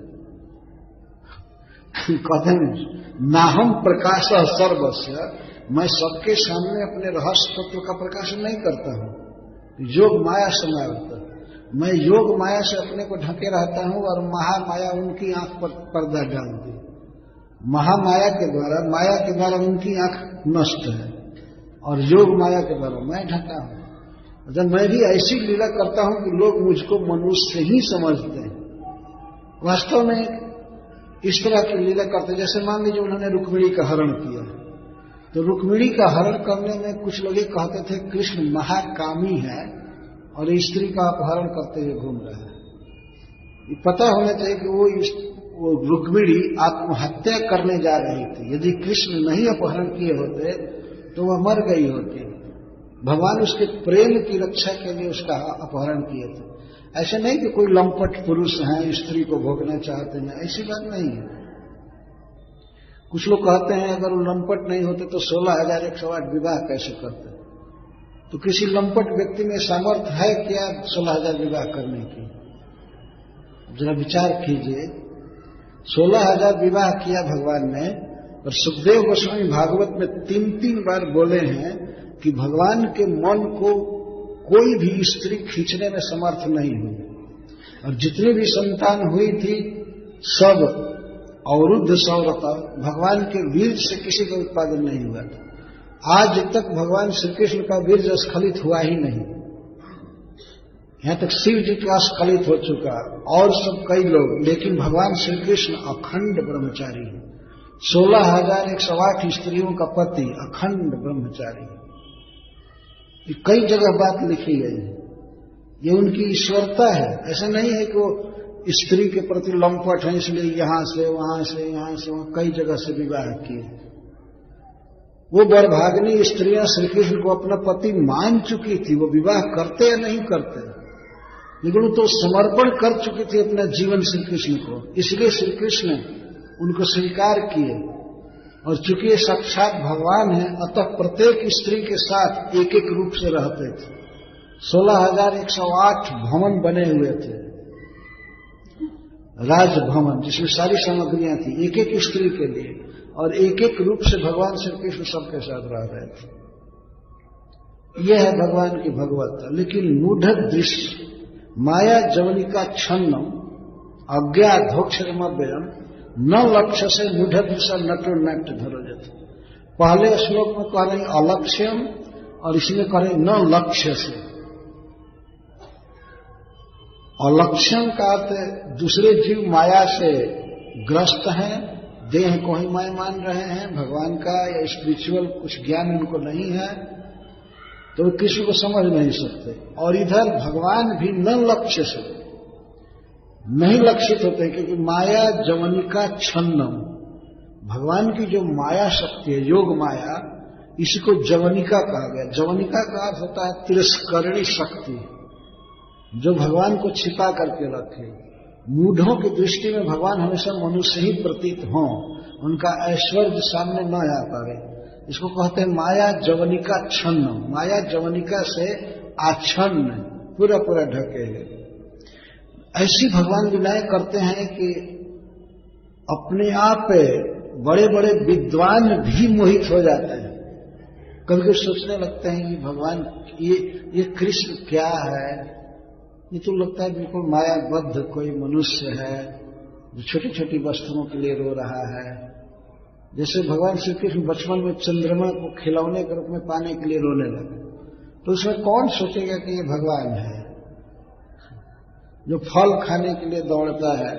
कहते हैं नाहम प्रकाश सर्वस्य, मैं सबके सामने अपने रहस्य तत्व का प्रकाशन नहीं करता हूं। योग माया समावृत, मैं योग माया से अपने को ढके रहता हूं और महामाया उनकी आंख पर पर्दा डालती। महामाया के द्वारा उनकी आंख नष्ट है और योग माया के द्वारा मैं ढका हूं। जब मैं भी ऐसी लीला करता हूं कि लोग मुझको मनुष्य ही समझते हैं। वास्तव में इस तरह की लीला करते, जैसे मान लीजिए उन्होंने रुक्मिणी का हरण किया, तो रुक्मिणी का हरण करने में कुछ लोग ये कहते थे कृष्ण महाकामी है और स्त्री का अपहरण करते हुए घूम रहा है। ये पता होना चाहिए कि वो रुक्मिणी आत्महत्या करने जा रही थी। यदि कृष्ण नहीं अपहरण किए होते तो वह मर गई होती। भगवान उसके प्रेम की रक्षा के लिए उसका अपहरण किए थे। ऐसे नहीं कि कोई लंपट पुरुष हैं स्त्री को भोगना चाहते हैं, ऐसी बात नहीं है। कुछ लोग कहते हैं अगर वो लंपट नहीं होते तो 16,108 विवाह कैसे करते। तो किसी लंपट व्यक्ति में सामर्थ्य है क्या 16,000 विवाह करने की? जरा विचार कीजिए। 16,000 विवाह किया भगवान ने, और सुखदेव गोस्वामी भागवत में 3 बार बोले हैं कि भगवान के मन को कोई भी स्त्री खींचने में समर्थ नहीं हुई। और जितनी भी संतान हुई थी सब अवरुद्ध सौरता, भगवान के वीर से किसी का उत्पादन नहीं हुआ था। आज तक भगवान श्री कृष्ण का वीर स्खलित हुआ ही नहीं। यहां तक शिव जी का स्खलित हो चुका और सब कई लोग, लेकिन भगवान श्री कृष्ण अखंड ब्रह्मचारी है। 16,108 स्त्रियों का पति अखंड ब्रह्मचारी है। ये कई जगह बात लिखी गई है। ये उनकी ईश्वरता है। ऐसा नहीं है कि वो स्त्री के प्रति लंपट है इसलिए यहां से वहां कई जगह से विवाह किए। वो बड़भाग्नि स्त्रियां श्री कृष्ण को अपना पति मान चुकी थी। वो विवाह करते या नहीं करते, लेकिन वो तो समर्पण कर चुकी थी अपना जीवन श्री कृष्ण को, इसलिए श्री कृष्ण उनको स्वीकार किए। और चूंकि ये साक्षात भगवान है, अतः प्रत्येक स्त्री के साथ एक एक रूप से रहते थे। 16,108 भवन बने हुए थे, राजभवन, जिसमें सारी सामग्रियां थी एक एक स्त्री के लिए, और एक एक रूप से भगवान श्री कृष्ण सबके साथ रह रहे थे। यह है भगवान की भगवत्ता। लेकिन मूढ़ दृश्य माया जवनिका छन्नम अज्ञाधोक्षरमव्ययम न लक्ष्य से मूढ़ दृश्य नटो नाट्य धरोजत। पहले श्लोक में कह रहे अलक्ष्यम और इसमें कह रहे न लक्ष्य से। अलक्ष्यम का अर्थ दूसरे जीव माया से ग्रस्त हैं, देह को ही माया मान रहे हैं, भगवान का या स्पिरिचुअल कुछ ज्ञान उनको नहीं है, तो किसी को समझ नहीं सकते। और इधर भगवान भी न लक्ष्य से नहीं लक्षित होते, क्योंकि माया जवनिका छन्नम, भगवान की जो माया शक्ति है योग माया, इसी को जवनिका कहा गया। जवनिका का अर्थ होता है तिरस्करणी शक्ति, जो भगवान को छिपा करके रखे। मूढ़ों की दृष्टि में भगवान हमेशा मनुष्य ही प्रतीत हों, उनका ऐश्वर्य सामने न आ पावे। इसको कहते हैं माया जवनिका छन्न। माया जवनिका से आच्छन्न, पूरा पूरा ढके हैं। ऐसी भगवान लीलाएं करते हैं कि अपने आप बड़े बड़े विद्वान भी मोहित हो जाते हैं। कभी कभी सोचने लगते हैं कि भगवान ये कृष्ण क्या है। ये तो लगता है बिल्कुल मायाबद्ध कोई मनुष्य है जो छोटी छोटी वस्तुओं के लिए रो रहा है। जैसे भगवान श्री कृष्ण बचपन में चंद्रमा को खिलौने के रूप में पाने के लिए रोने लगे, तो उसमें कौन सोचेगा कि ये भगवान है जो फल खाने के लिए दौड़ता है।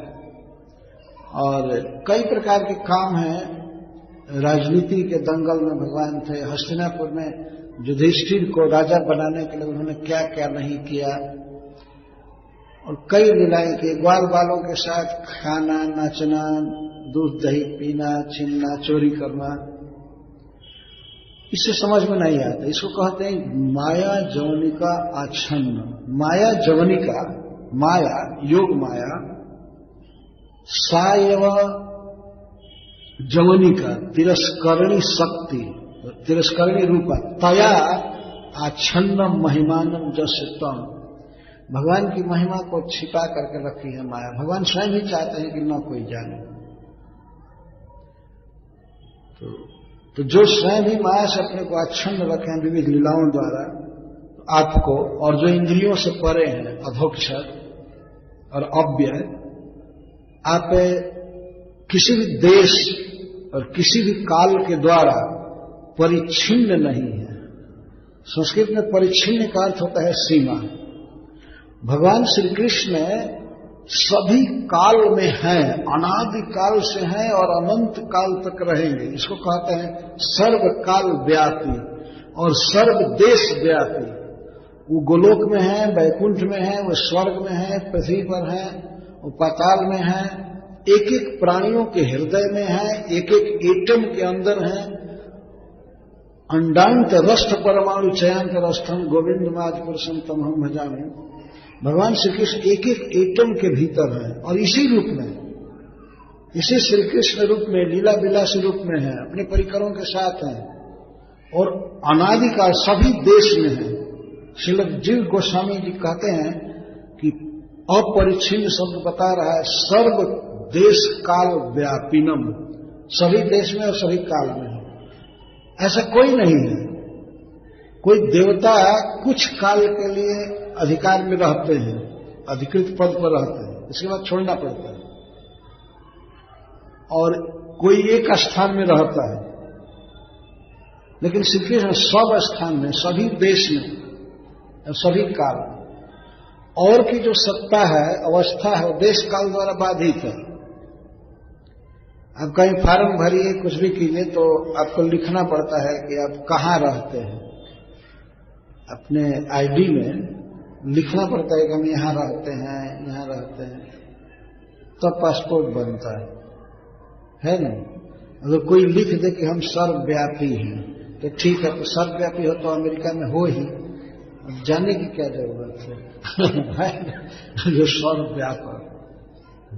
और कई प्रकार के काम हैं। राजनीति के दंगल में भगवान थे। हस्तिनापुर में युधिष्ठिर को राजा बनाने के लिए उन्होंने क्या क्या नहीं किया, और कई लीलाएं की। ग्वाल बालों के साथ खाना, नाचना, दूध दही पीना, छीनना, चोरी करना, इससे समझ में नहीं आता। इसको कहते हैं माया जवनिका आच्छन्न। माया जवनिका, माया योग माया, सायव जवनिका तिरस्करणी शक्ति, तिरस्करणी रूपा तया आच्छन्नम महिमानम जस्य तम। भगवान की महिमा को छिपा करके रखी है माया। भगवान स्वयं ही चाहते हैं कि न कोई जाने। तो जो स्वयं ही माया से अपने को आच्छन्न रखे विविध लीलाओं द्वारा आपको, और जो इंद्रियों से परे हैं अधोक्षर और अव्यय, आप किसी भी देश और किसी भी काल के द्वारा परिच्छिन्न नहीं है। संस्कृत में परिच्छिन्न का अर्थ होता है सीमा। भगवान श्री कृष्ण सभी काल में हैं, अनादि काल से हैं और अनंत काल तक रहेंगे। इसको कहते हैं सर्व काल व्यापी और सर्व देश व्यापी। वो गोलोक में है, वैकुंठ में है, वो स्वर्ग में है, पृथ्वी पर है, वो पाताल में है, एक एक प्राणियों के हृदय में है, एक एक एटम के अंदर है। अंडांत रस्थ परमाणु चयांत रस्थम गोविंद माज पुरुषम तम हम भजामि। भगवान श्री कृष्ण एक एक एटम के भीतर है और इसी रूप में, इसी श्री कृष्ण रूप में, लीला विलासी रूप में है, अपने परिकरों के साथ है और अनादिकाल सभी देश में है। श्रील जीव गोस्वामी जी कहते हैं कि अपरिच्छिन्न शब्द बता रहा है सर्व देश काल व्यापिनम, सभी देश में और सभी काल में है। ऐसा कोई नहीं है। कोई देवता कुछ काल के लिए अधिकार में रहते हैं, अधिकृत पद पर रहते हैं, इसके बाद छोड़ना पड़ता है, और कोई एक स्थान में रहता है। लेकिन श्री कृष्ण सब स्थान में, सभी देश में और सभी काल में। और की जो सत्ता है, अवस्था है, वो देश काल द्वारा बाधित है। आप कहीं फार्म भरिए, कुछ भी कीजिए, तो आपको लिखना पड़ता है कि आप कहाँ रहते हैं। अपने आईडी में लिखना पड़ता है कि हम यहाँ रहते हैं, यहाँ रहते हैं, तब तो पासपोर्ट बनता है ना। अगर कोई लिख दे कि हम सर्वव्यापी हैं तो ठीक है, तो सर्वव्यापी हो तो अमेरिका में हो ही, जाने की क्या जरूरत है। जो सर्वव्यापक,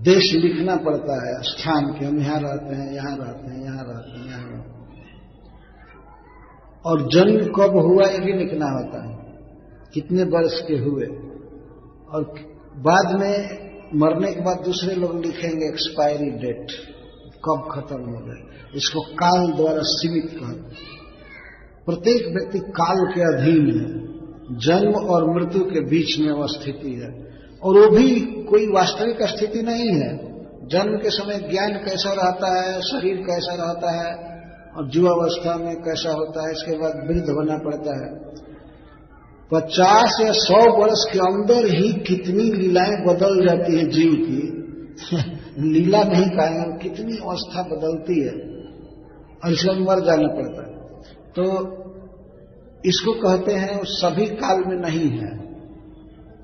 देश लिखना पड़ता है, स्थान के, हम यहाँ रहते हैं, यहाँ रहते हैं, यहाँ रहते हैं, यहाँ रहते हैं। और जन्म कब हुआ ये भी लिखना होता है, कितने वर्ष के हुए, और बाद में मरने के बाद दूसरे लोग लिखेंगे एक्सपायरी डेट, कब खत्म हो गए। इसको काल द्वारा सीमित कहते। प्रत्येक व्यक्ति काल के अधीन है, जन्म और मृत्यु के बीच में वह स्थिति है, और वो भी कोई वास्तविक स्थिति नहीं है। जन्म के समय ज्ञान कैसा रहता है, शरीर कैसा रहता है, और युवावस्था में कैसा होता है, इसके बाद वृद्ध होना पड़ता है। 50 या 100 वर्ष के अंदर ही कितनी लीलाएं बदल जाती है जीव की। लीला नहीं कहेंगे, कितनी अवस्था बदलती है, और इसमें मर जाना पड़ता है। तो इसको कहते हैं सभी काल में नहीं है,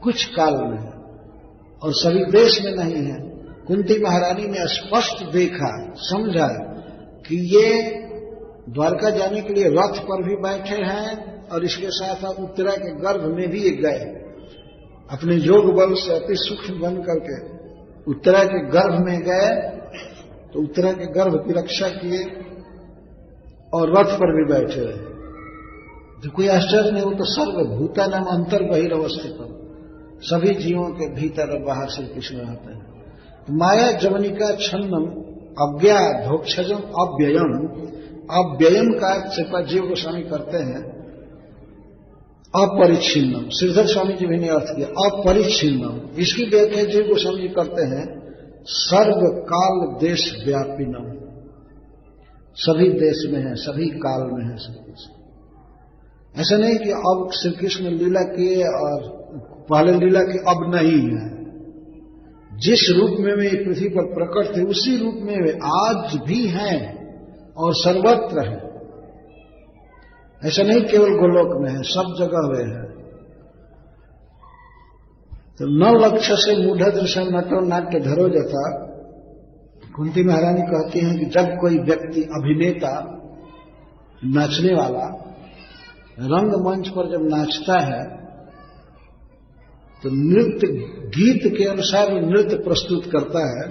कुछ काल में है, और सभी देश में नहीं है। कुंती महारानी ने स्पष्ट देखा, समझा कि ये द्वारका जाने के लिए रथ पर भी बैठे हैं, और इसके साथ उत्तरा के गर्भ में भी गए। अपने योग बल से अति सूक्ष्म बन करके उत्तरा के गर्भ में गए, तो उत्तरा के गर्भ की रक्षा किए और रथ पर भी बैठे रहे। तो कोई आश्चर्य नहीं, वो तो सर्वभूता नाम अंतर बहिर्वस्थित, सभी जीवों के भीतर और बाहर श्री कृष्ण रहते हैं। तो माया जवनिका छन्नम अज्ञा धोक्षजम अव्ययम, अव्ययम का श्रीपाद जीव गोस्वामी करते हैं अपरिच्छिन्नम। श्रीधर स्वामी जी भी ने अर्थ किया अपरिच्छिन्नम। इसकी व्याख्या जीव गोस्वामी जी करते हैं सर्व काल देश व्यापिनम, सभी देश में है, सभी काल में है श्री कृष्ण। ऐसा नहीं कि अब श्री कृष्ण लीला किए और पहले लीला की अब नहीं है। जिस रूप में वे पृथ्वी पर प्रकट थे उसी रूप में वे आज भी हैं और सर्वत्र हैं। ऐसा नहीं केवल गोलोक में है, सब जगह वे हैं। तो न लक्ष्य से मूढ़ दृश्य नटो नाट्य धरो जथा, कुंती महारानी कहती हैं कि जब कोई व्यक्ति अभिनेता, नाचने वाला रंगमंच पर जब नाचता है तो नृत्य गीत के अनुसार नृत्य प्रस्तुत करता है,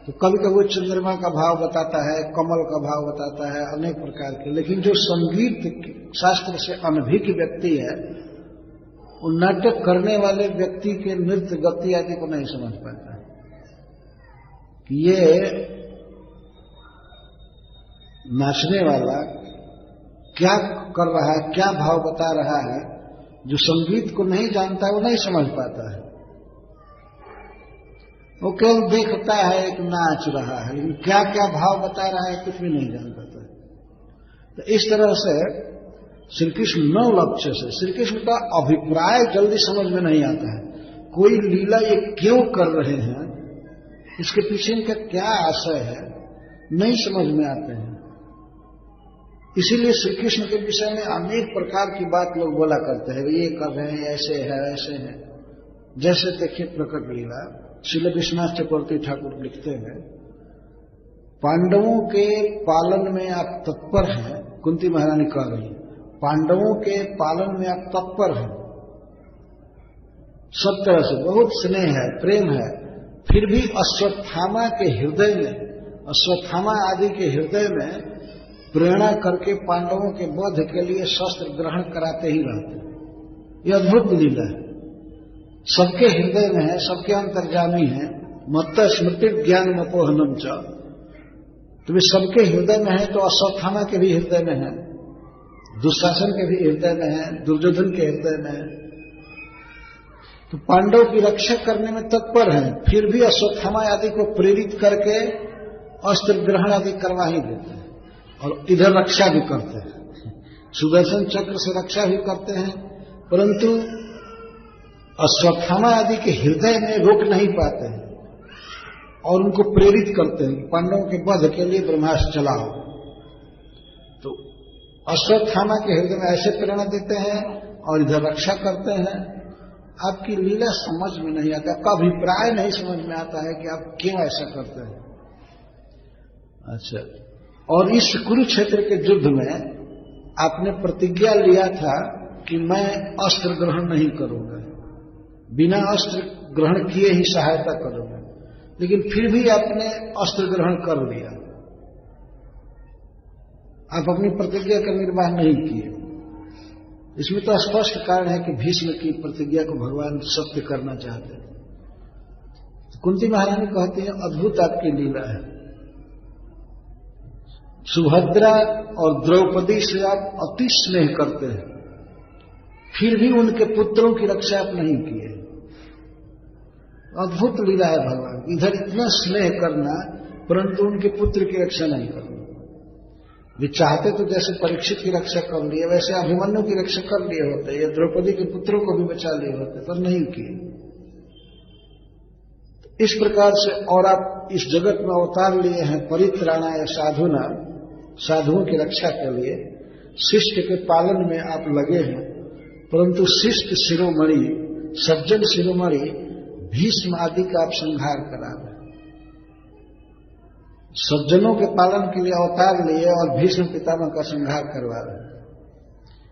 तो कभी कभी वो चंद्रमा का भाव बताता है, कमल का भाव बताता है, अनेक प्रकार के। लेकिन जो संगीत शास्त्र से अनभिज्ञ व्यक्ति है, वो नाटक करने वाले व्यक्ति के नृत्य गति आदि को नहीं समझ पाता कि ये नाचने वाला क्या कर रहा है, क्या भाव बता रहा है। जो संगीत को नहीं जानता है वो नहीं समझ पाता है, वो केवल देखता है एक नाच रहा है, लेकिन क्या क्या भाव बता रहा है कुछ भी नहीं जान पाता है। तो इस तरह से श्री कृष्ण नौ लक्ष्य से, श्री कृष्ण का अभिप्राय जल्दी समझ में नहीं आता है। कोई लीला ये क्यों कर रहे हैं, इसके पीछे इनका क्या आशय है, नहीं समझ में आते हैं। इसीलिए श्री कृष्ण के विषय में अनेक प्रकार की बात लोग बोला करते हैं, ये कर रहे हैं, ऐसे है, ऐसे है। जैसे देखिए प्रकट लीला, श्रील विश्वनाथ चक्रवर्ती ठाकुर लिखते हैं, पांडवों के पालन में आप तत्पर हैं। कुंती महारानी कह रही है, पांडवों के पालन में आप तत्पर हैं, सब तरह से बहुत स्नेह है, प्रेम है। फिर भी अश्वत्थामा के हृदय में, अश्वत्थामा आदि के हृदय में प्रेरणा करके पांडवों के वध के लिए शस्त्र ग्रहण कराते ही रहते हैं। यह अद्भुत लीला है, सबके हृदय में है, सबके अंतर्जामी है। मत्त स्मृति ज्ञान मपोहनम च, तो वे सबके हृदय में है, तो अश्वत्थामा के भी हृदय में है, दुशासन के भी हृदय में है, दुर्योधन के हृदय में है। तो पांडव की रक्षा करने में तत्पर है, फिर भी अश्वत्थामा आदि को प्रेरित करके अस्त्र ग्रहण आदि करवा ही देते हैं, और इधर रक्षा भी करते हैं। सुदर्शन चक्र से रक्षा भी करते हैं, परंतु अश्वत्थामा आदि के हृदय में रोक नहीं पाते हैं और उनको प्रेरित करते हैं कि पांडवों के वध के लिए ब्रह्मास्त्र चलाओ। तो अश्वत्थामा के हृदय में ऐसे प्रेरणा देते हैं और इधर रक्षा करते हैं। आपकी लीला समझ में नहीं आता, आपका अभिप्राय नहीं समझ में आता है कि आप क्यों ऐसा करते हैं। अच्छा, और इस कुरुक्षेत्र के युद्ध में आपने प्रतिज्ञा लिया था कि मैं अस्त्र ग्रहण नहीं करूंगा, बिना अस्त्र ग्रहण किए ही सहायता करूंगा, लेकिन फिर भी आपने अस्त्र ग्रहण कर लिया। आप अपनी प्रतिज्ञा का निर्वाह नहीं किए। इसमें तो स्पष्ट कारण है कि भीष्म की प्रतिज्ञा को भगवान सत्य करना चाहते हैं। तो कुंती महारानी कहती है, अद्भुत आपकी लीला है। सुभद्रा और द्रौपदी से आप अति स्नेह करते हैं, फिर भी उनके पुत्रों की रक्षा आप नहीं किए। अद्भुत लीला है भगवान, इधर इतना स्नेह करना परंतु उनके पुत्र की रक्षा नहीं करना। वे चाहते तो जैसे परीक्षित की रक्षा कर लिए, वैसे अभिमन्यु की रक्षा कर लिए होते, या द्रौपदी के पुत्रों को भी बचा लिए होते, पर नहीं किए। इस प्रकार से, और आप इस जगत में अवतार लिए हैं परित्राणाय साधुना, साधुओं की रक्षा के लिए, शिष्ट के पालन में आप लगे हैं, परंतु शिष्ट शिरोमणि, सज्जन शिरोमणि भीष्म आदि का आप संहार करा रहे। सज्जनों के पालन के लिए अवतार लिए और भीष्म पितामह का संहार करवा रहे।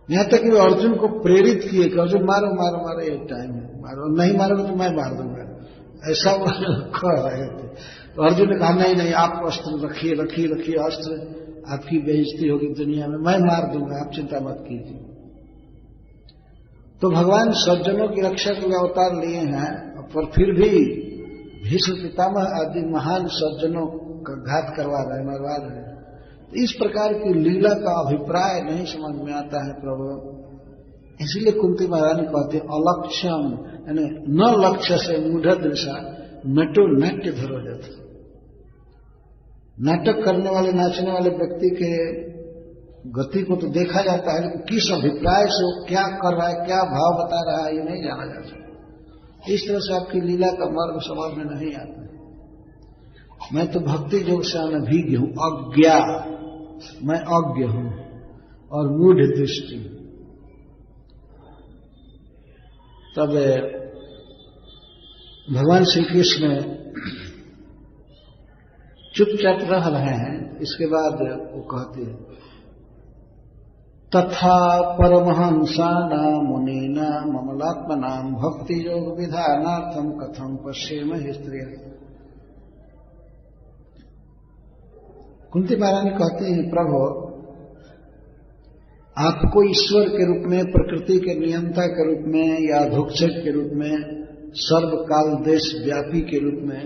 यहां तक कि अर्जुन को प्रेरित किए कि अर्जुन मारो मारो मारो, ये टाइम है, मारो, नहीं मारोगे तो मैं मार दूंगा, ऐसा वो कह रहे थे। तो अर्जुन ने कहा, नहीं नहीं, आप अस्त्र रखिए रखिए रखिए, अस्त्र आपकी बेइज्जती होगी दुनिया में, मैं मार दूंगा, आप चिंता मत कीजिए। तो भगवान सज्जनों की रक्षा के लिए अवतार लिए हैं, पर फिर भी भीष्म पितामह आदि महान सज्जनों का घात करवा रहे, मरवा रहे। तो इस प्रकार की लीला का अभिप्राय नहीं समझ में आता है प्रभु। इसीलिए कुंती महारानी कहते हैं, अलक्ष्यम, यानी न लक्ष्य से मूढ़ दृशा नटो नाट्य धरोजत। नाटक करने वाले, नाचने वाले व्यक्ति के गति को तो देखा जाता है, लेकिन किस अभिप्राय से वो क्या कर रहा है, क्या भाव बता रहा है, ये नहीं जाना जा सकता। इस तरह से आपकी लीला का मर्म समझ में नहीं आता। मैं तो भक्ति योग से अनभिज्ञ हूं, अज्ञा, मैं अज्ञ हूं और मूढ़ दृष्टि। तब भगवान श्री कृष्ण चुपचाप रह रहे हैं। इसके बाद वो कहते हैं, तथा परमहंसानां मुनीनां ममलात्मनां भक्ति योग विधानार्थं कथं पश्येम स्त्रियः। कुंती महारानी कहती हैं, प्रभु आपको ईश्वर के रूप में, प्रकृति के नियंता के रूप में, या अधोक्षक के रूप में, सर्वकाल देश व्यापी के रूप में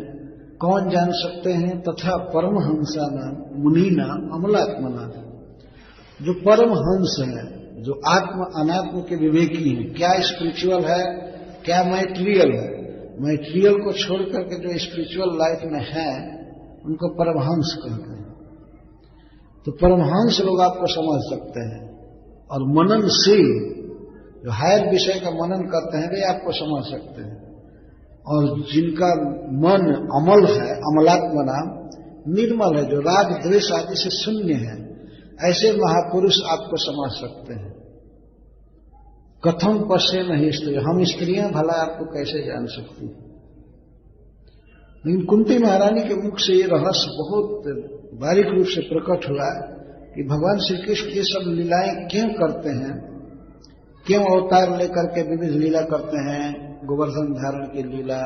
कौन जान सकते हैं? तथा परमहंसा नाम मुनीना अमलात्मना, जो परमहंस है, जो आत्म अनात्म के विवेकी हैं, क्या स्पिरिचुअल है, क्या मैटेरियल है, मैटेरियल को छोड़ करके जो स्पिरिचुअल लाइफ में है उनको परमहंस कहते हैं। तो परमहंस लोग आपको समझ सकते हैं, और मननशील जो हायर विषय का मनन करते हैं वे आपको समझ सकते हैं, और जिनका मन अमल है, अमलात्मा नाम निर्मल है, जो राग द्वेष आदि से शून्य है, ऐसे महापुरुष आपको समझ सकते हैं। कथम पश्य नहीं स्त्री, हम स्त्रियां भला आपको कैसे जान सकती हैं? लेकिन कुंती महारानी के मुख से ये रहस्य बहुत बारीक रूप से प्रकट हुआ कि भगवान श्री कृष्ण ये सब लीलाएं क्यों करते हैं, क्यों अवतार लेकर के विविध लीला करते हैं, गोवर्धन धारण की लीला,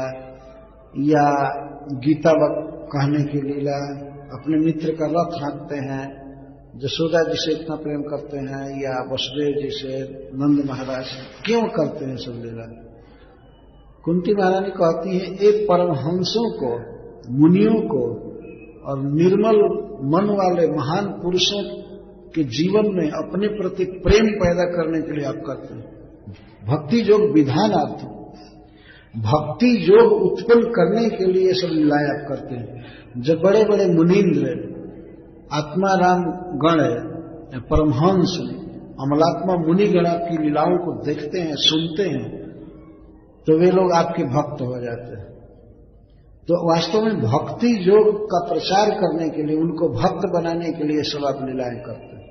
या गीता कहने की लीला, अपने मित्र का रथ हाँकते हैं, जसोदा जी से इतना प्रेम करते हैं, या वसुदेव जी से, नंद महाराज से, क्यों करते हैं सब लीला? कुंती महारानी कहती है, एक परमहंसों को, मुनियों को और निर्मल मन वाले महान पुरुषों के जीवन में अपने प्रति प्रेम पैदा करने के लिए आप करते हैं। भक्ति योग विधानार्थ, भक्ति योग उत्पन्न करने के लिए सब लीलाएं आप करते हैं। जब बड़े बड़े मुनीन्द्र, आत्माराम गण, परमहंस, अमलात्मा मुनिगण आपकी लीलाओं को देखते हैं, सुनते हैं, तो वे लोग आपके भक्त हो जाते हैं। तो वास्तव में भक्ति योग का प्रचार करने के लिए, उनको भक्त बनाने के लिए सब आप लीलाएं करते हैं,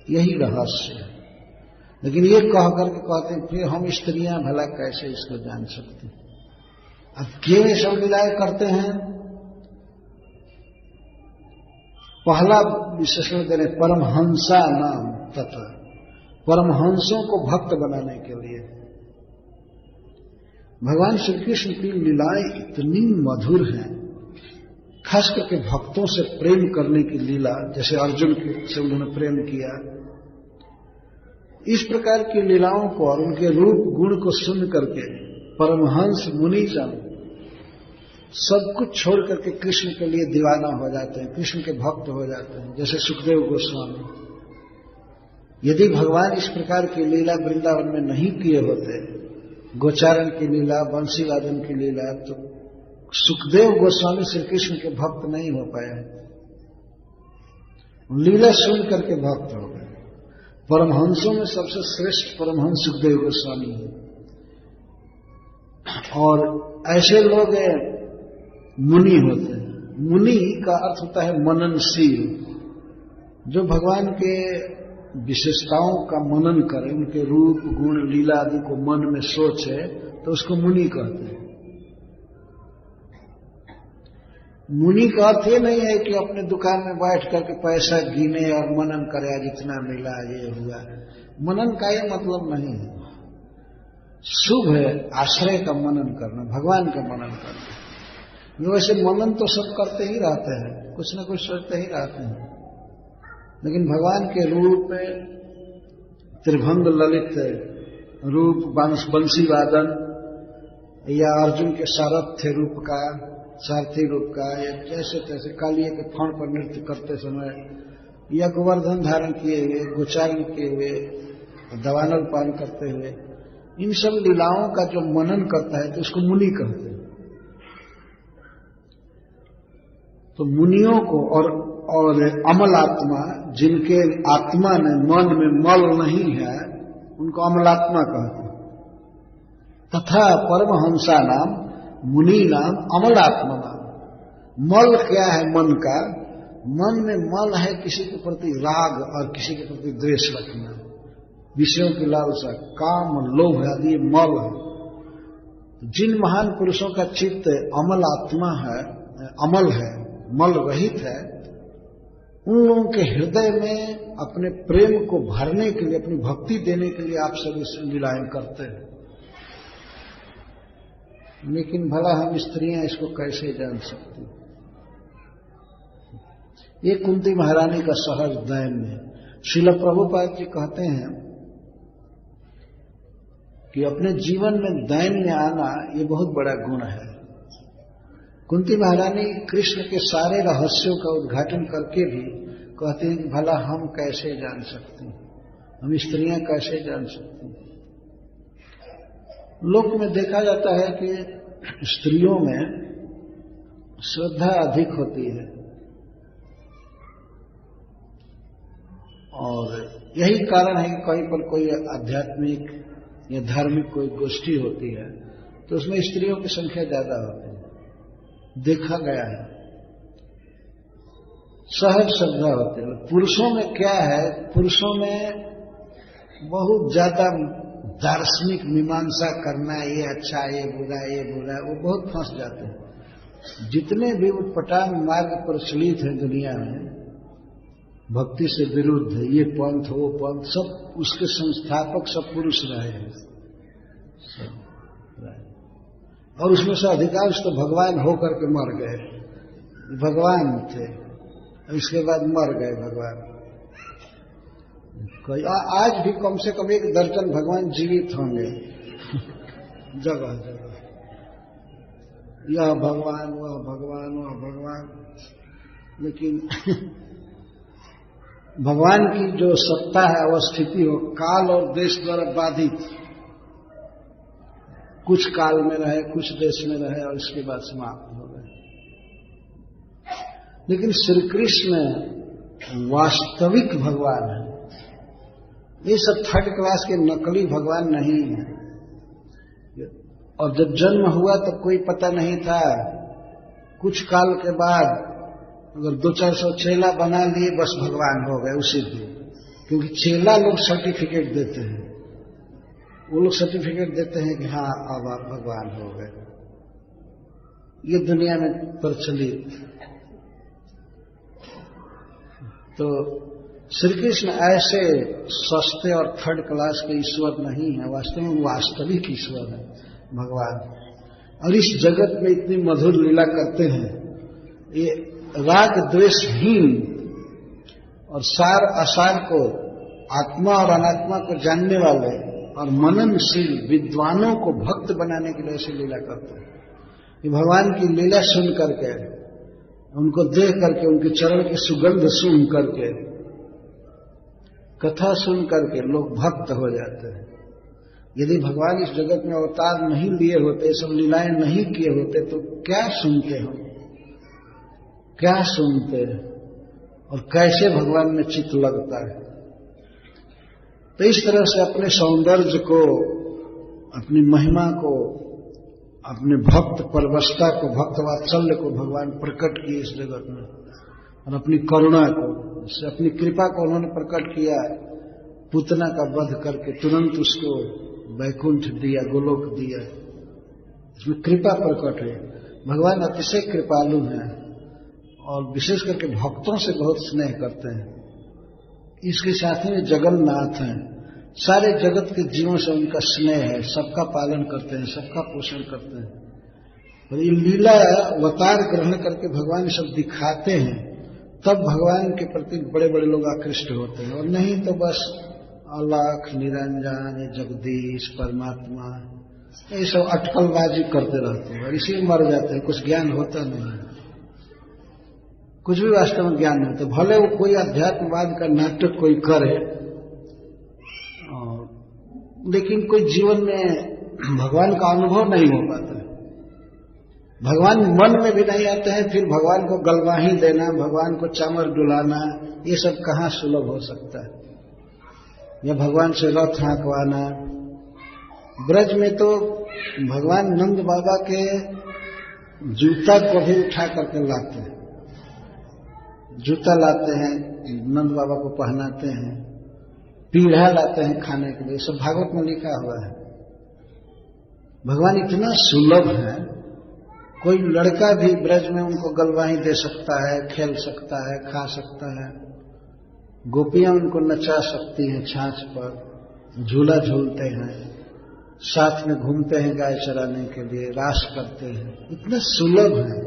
यही रहस्य है। लेकिन ये कह करके कहते हैं फिर हम स्त्रियां भला कैसे इसको जान सकते हैं? अब क्यों ये सब लीलाएं करते हैं? पहला विशेषण दे रहे परमहंसा नाम, तथा परमहंसों को भक्त बनाने के लिए। भगवान श्री कृष्ण की लीलाएं इतनी मधुर हैं, खास करके भक्तों से प्रेम करने की लीला, जैसे अर्जुन से उन्होंने प्रेम किया, इस प्रकार की लीलाओं को और उनके रूप गुण को सुन करके परमहंस मुनिजन सब कुछ छोड़ करके कृष्ण के लिए दीवाना हो जाते हैं, कृष्ण के भक्त हो जाते हैं। जैसे सुखदेव गोस्वामी, यदि भगवान इस प्रकार की लीला वृंदावन में नहीं किए होते, गोचारण की लीला, बंसी वादन की लीला, तो सुखदेव गोस्वामी श्री कृष्ण के भक्त नहीं हो पाए, लीला सुन करके भक्त हो गए। परमहंसों में सबसे श्रेष्ठ परमहंस सुखदेव गोस्वामी है, और ऐसे लोग मुनि होते हैं। मुनि का अर्थ होता है मननशील, जो भगवान के विशेषताओं का मनन करे, उनके रूप गुण लीला आदि को मन में सोचे, तो उसको मुनि कहते हैं। मुनि का अर्थ ये नहीं है कि अपने दुकान में बैठ करके पैसा गिने और मनन करे, आज इतना मिला, ये हुआ। मनन का ये मतलब नहीं है। शुभ है आश्रय का मनन करना, भगवान का मनन करना। वैसे मनन तो सब करते ही रहते हैं, कुछ न कुछ सोचते ही रहते हैं, लेकिन भगवान के रूप में त्रिभंग ललित रूप, बंसी वादन, या अर्जुन के सारथ्य रूप का, सारथी रूप का, या जैसे तैसे कालिए के फण पर नृत्य करते समय, या गोवर्धन धारण किए हुए, गोचारण किए हुए, दवानल पान करते हुए, इन सब लीलाओं का जो मनन करता है तो उसको मुनि कहते हैं। तो मुनियों को और अमल आत्मा, जिनके आत्मा में, मन में मल नहीं है, उनको अमलात्मा कहते हैं। तथा परमहंसा नाम मुनि नाम अमलात्मा नाम। मल क्या है मन का? मन में मल है किसी के प्रति राग और किसी के प्रति द्वेष रखना, विषयों की लालसा, काम, लोभ आदि मल है। जिन महान पुरुषों का चित्त अमल आत्मा है, अमल है, मल रहित है, उन लोगों के हृदय में अपने प्रेम को भरने के लिए, अपनी भक्ति देने के लिए आप सब इस लीलाएं करते हैं। लेकिन भला हम स्त्रियां इसको कैसे जान सकती? ये कुंती महारानी का सहज दैन्य। श्रील प्रभुपाद जी कहते हैं कि अपने जीवन में दैन्य आना ये बहुत बड़ा गुण है। कुंती महारानी कृष्ण के सारे रहस्यों का उद्घाटन करके भी कहते हैं कि भला हम कैसे जान सकते हैं, हम स्त्रियां कैसे जान सकती हैं। लोक में देखा जाता है कि स्त्रियों में श्रद्धा अधिक होती है और यही कारण है कि कहीं पर कोई आध्यात्मिक या धार्मिक कोई गोष्ठी होती है तो उसमें स्त्रियों की संख्या ज्यादा होती है, देखा गया है। सहज श्रद्धा होती है। पुरुषों में क्या है, पुरुषों में बहुत ज्यादा दार्शनिक मीमांसा करना, ये अच्छा ये बुरा, वो बहुत फंस जाते हैं। जितने भी उटपटांग मार्ग प्रचलित है दुनिया में, भक्ति से विरुद्ध है, ये पंथ वो पंथ, सब उसके संस्थापक सब पुरुष रहे हैं और उसमें से अधिकांश तो भगवान होकर के मर गए, भगवान थे, इसके बाद मर गए भगवान। आज भी कम से कम 1 दर्जन भगवान जीवित होंगे जगह जगह, यह भगवान वह भगवान वह भगवान। लेकिन भगवान की जो सत्ता है वह स्थिति हो काल और देश द्वारा बाधित, कुछ काल में रहे कुछ देश में रहे और इसके बाद समाप्त हो गए। लेकिन श्री कृष्ण वास्तविक भगवान है, ये सब 3rd क्लास के नकली भगवान नहीं है। और जब जन्म हुआ तब कोई पता नहीं था, कुछ काल के बाद अगर 200-400 चेला बना लिए बस भगवान हो गए उसी दिन। क्योंकि चेला लोग सर्टिफिकेट देते हैं, वो लोग सर्टिफिकेट देते हैं कि हाँ अब आप भगवान हो गए। ये दुनिया में प्रचलित। तो श्री कृष्ण ऐसे सस्ते और 3rd क्लास के ईश्वर नहीं है, वास्तव में वास्तविक ईश्वर है भगवान। और इस जगत में इतनी मधुर लीला करते हैं, ये राग द्वेषहीन और सार असार को, आत्मा और अनात्मा को जानने वाले और मननशील विद्वानों को भक्त बनाने के लिए ऐसी लीला करते हैं कि भगवान की लीला सुन करके, उनको देख करके, उनके चरण की सुगंध सुन करके, कथा सुन करके लोग भक्त हो जाते हैं। यदि भगवान इस जगत में अवतार नहीं लिए होते, सब लीलाएं नहीं किए होते तो क्या सुनते हम, क्या सुनते और कैसे भगवान में चित्त लगता है। तो इस तरह से अपने सौंदर्य को, अपनी महिमा को, अपने भक्त परवशता को, भक्त वात्सल्य को भगवान प्रकट किए इस जगत में, और अपनी करुणा को, इससे अपनी कृपा को उन्होंने प्रकट किया। पूतना का वध करके तुरंत उसको वैकुंठ दिया, गोलोक दिया, इसमें कृपा प्रकट है। भगवान अतिशय कृपालु हैं और विशेष करके भक्तों से बहुत स्नेह करते हैं। इसके साथ ही जगन्नाथ हैं, सारे जगत के जीवों से उनका स्नेह है, सबका पालन करते हैं, सबका पोषण करते हैं। और ये लीला अवतार ग्रहण करके भगवान सब दिखाते हैं, तब भगवान के प्रति बड़े बड़े लोग आकृष्ट होते हैं। और नहीं तो बस अलख, निरंजन, जगदीश, परमात्मा, ये सब अटकलबाजी करते रहते हैं और इसी में मर जाते हैं। कुछ ज्ञान होता नहीं, कुछ भी वास्तव में ज्ञान नहीं होता। भले वो कोई अध्यात्मवाद का नाटक कोई करे, लेकिन कोई जीवन में भगवान का अनुभव नहीं हो पाता है। भगवान मन में भी नहीं आते हैं, फिर भगवान को गलवाही देना, भगवान को चामर डुलाना, ये सब कहाँ सुलभ हो सकता है। या भगवान से रथ हाँकवाना। ब्रज में तो भगवान नंद बाबा के जूता को भी उठा करके लाते हैं, जूता लाते हैं, नंद बाबा को पहनाते हैं, पीढ़ा लाते हैं खाने के लिए, सब भागवत में लिखा हुआ है। भगवान इतना सुलभ है, कोई लड़का भी ब्रज में उनको गलवाही दे सकता है, खेल सकता है, खा सकता है। गोपियां उनको नचा सकती हैं, छाछ पर झूला झूलते हैं, साथ में घूमते हैं गाय चराने के लिए, रास करते हैं। इतना सुलभ है,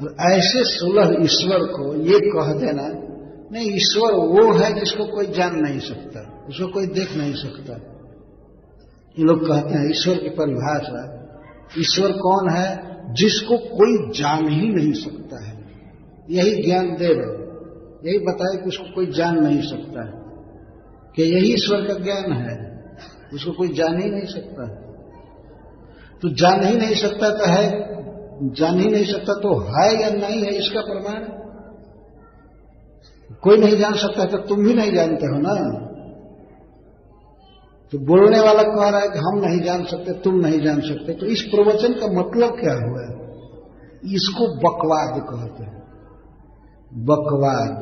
और ऐसे सुलभ ईश्वर को ये कह देना, नहीं ईश्वर वो है जिसको कोई जान नहीं सकता, उसको कोई देख नहीं सकता। ये लोग कहते हैं ईश्वर की परिभाषा, ईश्वर कौन है? जिसको कोई जान ही नहीं सकता है। यही ज्ञान दे रहे, यही बताए कि उसको कोई जान नहीं सकता है, कि यही ईश्वर का ज्ञान है, उसको कोई जान ही नहीं सकता है। तो जान ही नहीं सकता तो है, जान ही नहीं सकता तो है या नहीं है, इसका प्रमाण कोई नहीं जान सकता तो तुम भी नहीं जानते हो ना। तो बोलने वाला कह रहा है कि हम नहीं जान सकते, तुम नहीं जान सकते, तो इस प्रवचन का मतलब क्या हुआ? इसको बकवाद कहते हैं। बकवाद,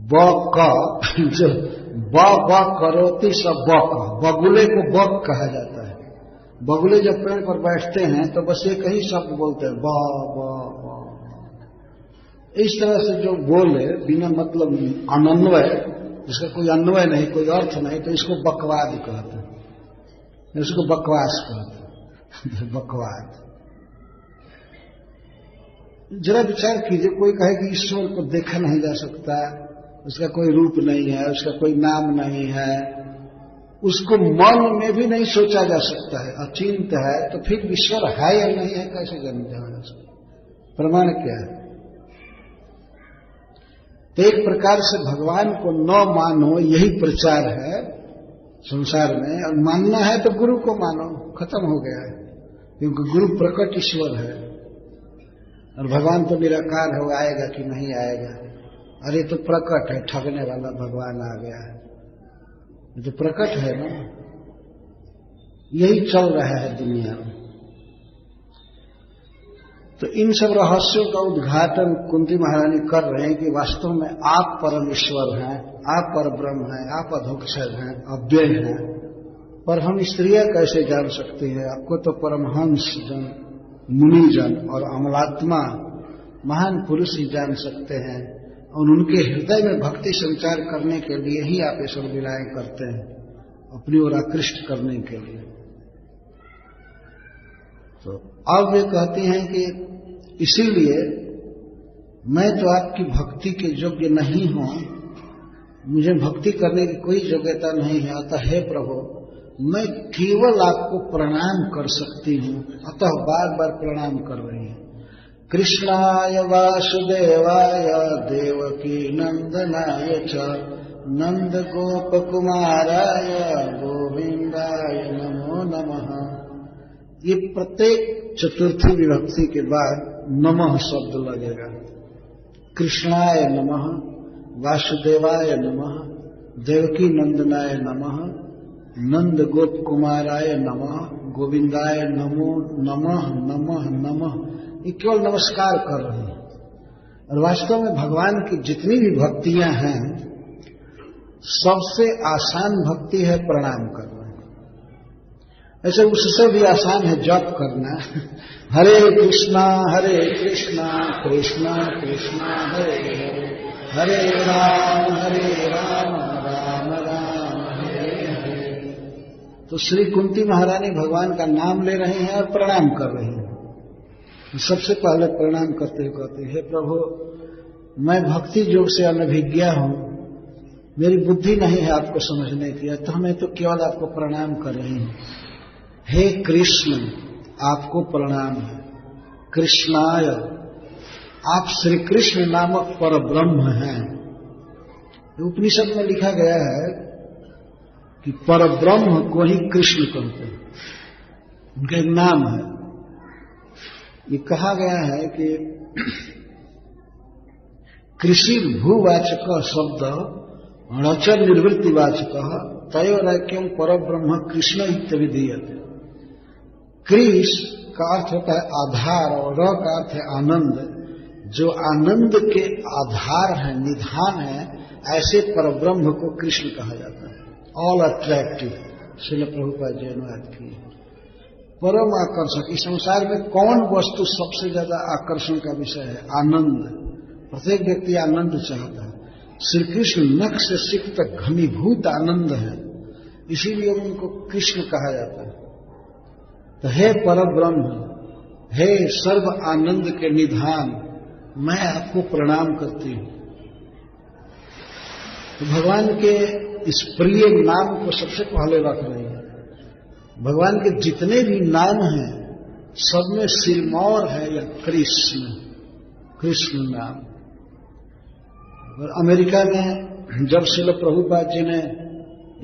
बक जो ब करोती सब बक, बगुले को बक कहा जाता है। बगुले जब पेड़ पर बैठते हैं तो बस एक ही शब्द बोलते हैं, ब ब ब। इस तरह से जो बोले बिना मतलब अनन्वय, जिसका कोई अन्वय नहीं, कोई अर्थ नहीं, तो इसको बकवाद कहते हैं, इसको बकवास कहते हैं। बकवाद। जरा विचार कीजिए, कोई कहे कि ईश्वर को देखा नहीं जा सकता, उसका कोई रूप नहीं है, उसका कोई नाम नहीं है, उसको मन में भी नहीं सोचा जा सकता है, अचिंत है, तो फिर ईश्वर है या नहीं है कैसे जाना जा सकता? प्रमाण क्या है? तो एक प्रकार से भगवान को न मानो, यही प्रचार है संसार में। और मानना है तो गुरु को मानो, खत्म हो गया है, क्योंकि गुरु प्रकट ईश्वर है और भगवान तो निराकार है, आएगा कि नहीं आएगा? अरे तो प्रकट है, ठगने वाला भगवान आ गया है, ये तो प्रकट है ना। यही चल रहा है दुनिया में। तो इन सब रहस्यों का उद्घाटन कुंती महारानी कर रहे हैं कि वास्तव में आप परम ईश्वर हैं, आप पर ब्रह्म हैं, आप अधोक्षर हैं, अव्यय हैं। पर हम स्त्रियां कैसे जान सकती हैं? आपको तो परमहंस जन, मुनिजन और अमलात्मा महान पुरुष ही जान सकते हैं, और उनके हृदय में भक्ति संचार करने के लिए ही आप ये सब लीलाएं करते हैं, अपनी ओर आकृष्ट करने के लिए। तो अब वे कहती हैं कि इसीलिए मैं तो आपकी भक्ति के योग्य नहीं हूं, मुझे भक्ति करने की कोई योग्यता नहीं है, अतः हे प्रभु मैं केवल आपको प्रणाम कर सकती हूं, अतः बार बार प्रणाम कर रही हैं। कृष्णाय वासुदेवाय देवकी नंदनाय च नंद गोप कुमाराय गोविंदाय नमो नमः। ये प्रत्येक चतुर्थी विभक्ति के बाद नमः शब्द लगेगा। कृष्णाय नमः, वासुदेवाय नमः, देवकी नंदनाय नमः, नंद गोप कुमाराय नमः, गोविंदाय नमो नमः नमः नमः। ये केवल नमस्कार कर रहे हैं। और वास्तव में भगवान की जितनी भी भक्तियां हैं, सबसे आसान भक्ति है प्रणाम करना। ऐसे उससे भी आसान है जप करना। हरे कृष्णा कृष्णा कृष्णा हरे हरे, हरे राम राम राम हरे हरे। तो श्री कुंती महारानी भगवान का नाम ले रहे हैं और प्रणाम कर रही हैं। सबसे पहले प्रणाम करते हुए कहते हैं, हे प्रभु मैं भक्ति योग से अनभिज्ञा हूं, मेरी बुद्धि नहीं है आपको समझने की, तो मैं तो केवल आपको प्रणाम कर रही हूं। हे कृष्ण आपको प्रणाम है। कृष्णाय, आप श्री कृष्ण नामक पर ब्रह्म हैं। उपनिषद में लिखा गया है कि पर ब्रह्म को ही कृष्ण कहते हैं, उनका एक नाम है। ये कहा गया है कि कृषि भूवाचक शब्द णच निर्वृत्तिवाचक तयोरैक्यम पर ब्रह्म कृष्ण इत्यभिधीयते। कृष का अर्थ होता है आधार और र का अर्थ है आनंद। जो आनंद के आधार है, निधान है, ऐसे परब्रह्म को कृष्ण कहा जाता है। ऑल अट्रैक्टिव, श्रील प्रभुपाद जी अनुवाद किए। परम आकर्षक। इस संसार में कौन वस्तु सबसे ज्यादा आकर्षण का विषय है? आनंद। प्रत्येक व्यक्ति आनंद चाहता है। श्री कृष्ण नख से सिख तक घनीभूत आनंद है, इसीलिए उनको कृष्ण कहा जाता है। तो हे परब्रह्म, हे सर्व आनंद के निधान, मैं आपको प्रणाम करती हूं। तो भगवान के इस प्रिय नाम को सबसे पहले रख रही है। भगवान के जितने भी नाम हैं सब में सिरमौर है या कृष्ण, कृष्ण नाम। और अमेरिका में जब श्रील प्रभुपाद जी ने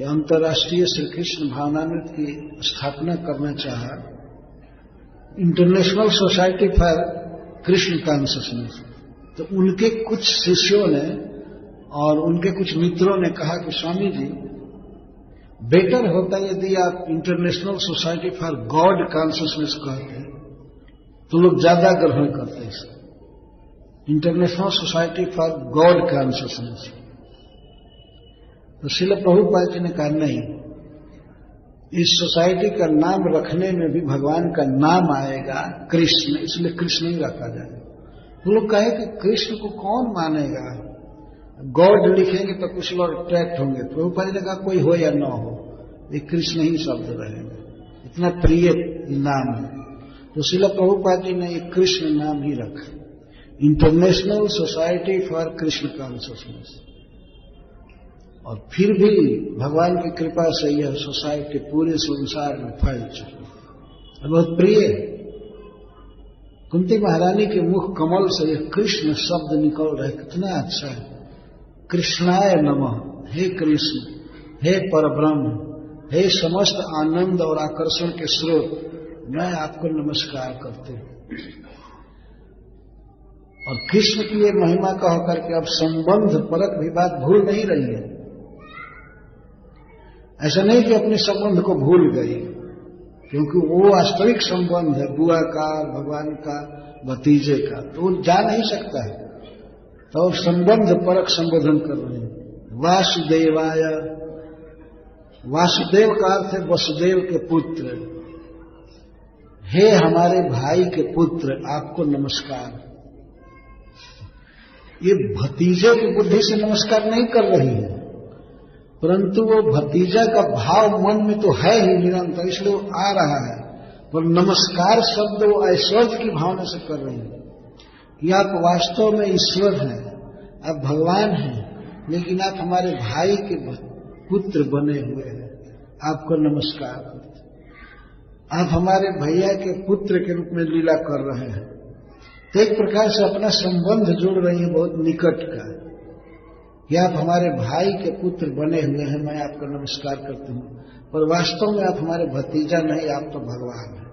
अंतर्राष्ट्रीय श्री कृष्ण भावनामृत की स्थापना करना चाहा, international society for Krishna consciousness, तो उनके कुछ शिष्यों ने और उनके कुछ मित्रों ने कहा कि स्वामी जी, बेटर होता यदि आप international society for God consciousness कहते तो लोग ज्यादा ग्रहण करते हैं। International society for God consciousness. तो श्रील प्रभुपाद जी ने कहा नहीं, इस सोसाइटी का नाम रखने में भी भगवान का नाम आएगा कृष्ण, इसलिए कृष्ण ही रखा जाए। वो लोग कहे कि कृष्ण को कौन मानेगा, गॉड लिखेंगे तो कुछ लोग अट्रैक्ट होंगे। प्रभुपाद जी ने कहा कोई हो या न हो, ये कृष्ण ही शब्द रहेगा, इतना प्रिय नाम है। तो श्रील प्रभुपाद जी ने ये कृष्ण नाम ही रखा, international society for Krishna consciousness. और फिर भी भगवान की कृपा से यह सोसाइटी पूरे संसार में फैल चुकी है, बहुत प्रिय है। कुंती महारानी के मुख कमल से यह कृष्ण शब्द निकल रहा है, कितना अच्छा है। कृष्णाय नमः, हे कृष्ण, हे परब्रह्म, हे समस्त आनंद और आकर्षण के स्रोत, मैं आपको नमस्कार करती हूं। और कृष्ण की ये महिमा कह करके अब संबंध परक भी बात भूल नहीं रही है। ऐसा नहीं कि अपने संबंध को भूल गई, क्योंकि वो वास्तविक संबंध है बुआ का, भगवान का, भतीजे का, तो वो जा नहीं सकता है। तो संबंध परक संबोधन कर रहे हैं। वासुदेवाय, वासुदेव का अर्थ है वसुदेव के पुत्र। हे हमारे भाई के पुत्र, आपको नमस्कार। ये भतीजे की बुद्धि से नमस्कार नहीं कर रही है, परंतु वो भतीजा का भाव मन में तो है ही निरंतर, इसलिए वो आ रहा है। पर नमस्कार शब्द वो ऐश्वर्य की भावना से कर रही है कि आप वास्तव में ईश्वर हैं, आप भगवान हैं, लेकिन आप हमारे भाई के पुत्र बने हुए हैं, आपको नमस्कार करते। आप हमारे भैया के पुत्र के रूप में लीला कर रहे हैं। तो एक प्रकार से अपना संबंध जोड़ रही है बहुत निकट का, कि आप हमारे भाई के पुत्र बने हुए हैं, मैं आपका नमस्कार करती हूं। पर वास्तव में आप हमारे भतीजा नहीं, आप तो भगवान हैं,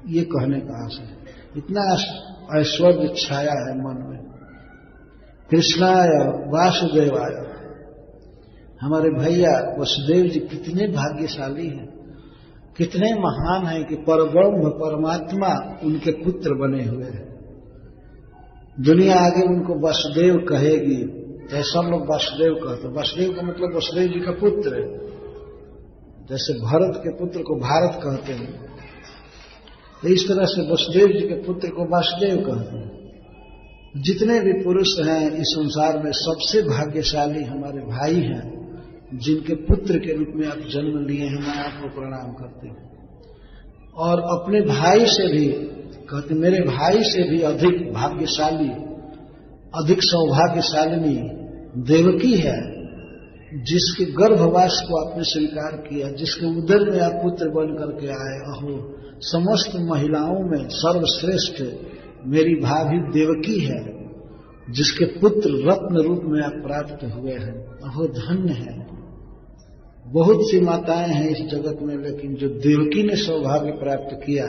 ये कहने का आशय है। इतना ऐश्वर्य छाया है मन में। कृष्णाय वासुदेवाय, हमारे भैया वसुदेव जी कितने भाग्यशाली हैं, कितने महान हैं कि परब्रह्म परमात्मा उनके पुत्र बने हुए हैं। दुनिया आगे उनको वसुदेव कहेगी, तो सब लोग वासुदेव कहते हैं। वासुदेव का मतलब वसुदेव जी का पुत्र है। जैसे भरत के पुत्र को भारत कहते हैं, तो इस तरह से वसुदेव जी के पुत्र को वासुदेव कहते हैं। जितने भी पुरुष हैं इस संसार में सबसे भाग्यशाली हमारे भाई हैं, जिनके पुत्र के रूप में आप जन्म लिए हैं, मैं आपको प्रणाम करती हूं। और अपने भाई से भी कहते, मेरे भाई से भी अधिक भाग्यशाली, अधिक सौभाग्यशालिनी देवकी है, जिसके गर्भवास को आपने स्वीकार किया, जिसके उदर में आप पुत्र बन करके आए। अहो, समस्त महिलाओं में सर्वश्रेष्ठ मेरी भाभी देवकी है, जिसके पुत्र रत्न रूप में आप प्राप्त हुए हैं। अहो धन्य है। बहुत सी माताएं हैं इस जगत में, लेकिन जो देवकी ने सौभाग्य प्राप्त किया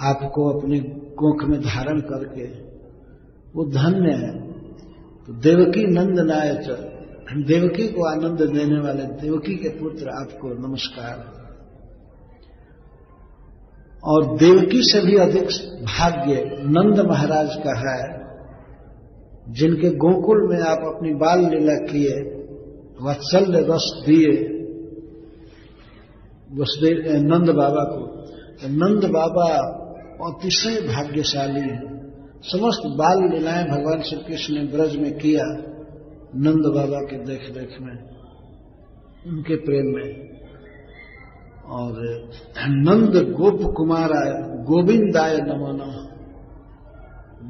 आपको अपने कोख में धारण करके, वो धन्य है। तो देवकी नंदनाय, देवकी को आनंद देने वाले देवकी के पुत्र, आपको नमस्कार। और देवकी से भी अधिक भाग्य नंद महाराज का है, जिनके गोकुल में आप अपनी बाल लीला किए, वात्सल्य रस दिए वसुदेव नंद बाबा को। तो नंद बाबा अतिशय भाग्यशाली है। समस्त बाल लीलाएं भगवान श्री कृष्ण ने ब्रज में किया, नंद बाबा के देख देख में, उनके प्रेम में। और नंद गोप कुमार गोविंदाय नमो नमः।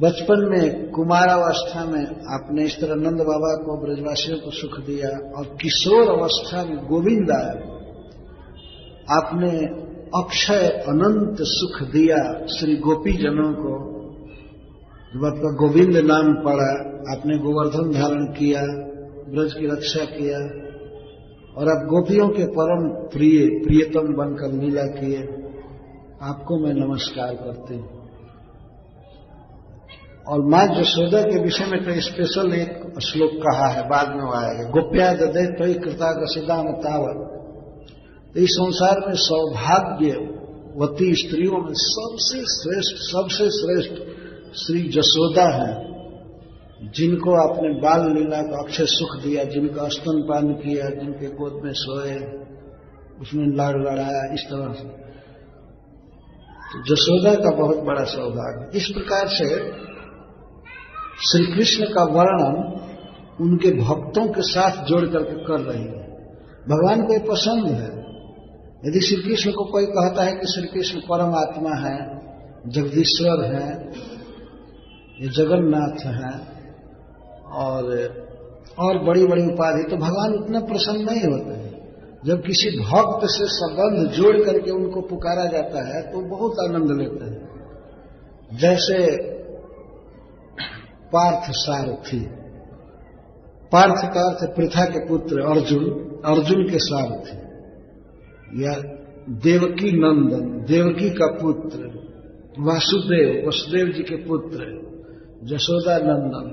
बचपन में कुमारावस्था में आपने इस तरह नंद बाबा को ब्रजवासियों को सुख दिया, और किशोर अवस्था में गोविंदाय आपने अक्षय अनंत सुख दिया श्री गोपी जनों को। जब आपका गोविंद नाम पड़ा, आपने गोवर्धन धारण किया, ब्रज की रक्षा किया, और आप गोपियों के परम प्रियतम बनकर लीला किए। आपको मैं नमस्कार करती हूं। और मां यशोदा के विषय में तो स्पेशल एक श्लोक कहा है, बाद में वो आएगा, गोप्या ददे तय कृतागसिदाम तावत। तो इस संसार में सौभाग्यवती स्त्रियों में सबसे श्रेष्ठ श्री यशोदा हैं, जिनको आपने बाल लीला का अक्षय सुख दिया, जिनका स्तनपान किया, जिनके गोद में सोए, उसमें लाड़ लड़ाया, इस तरह से। तो यशोदा का बहुत बड़ा सौभाग्य। इस प्रकार से श्री कृष्ण का वर्णन उनके भक्तों के साथ जोड़ करके कर रही है। भगवान को ये पसंद है। यदि श्री कृष्ण को कोई कहता है कि श्री कृष्ण परमात्मा है, जगदीश्वर है, ये जगन्नाथ है, और बड़ी बड़ी उपाधि, तो भगवान उतना प्रसन्न नहीं होते हैं। जब किसी भक्त से संबंध जोड़ करके उनको पुकारा जाता है तो बहुत आनंद लेते हैं। जैसे पार्थ सारथी, पार्थ का अर्थ पृथा के पुत्र अर्जुन, अर्जुन के सारथी, या देवकी नंदन, देवकी का पुत्र वासुदेव, वसुदेव जी के पुत्र यशोदा नंदन।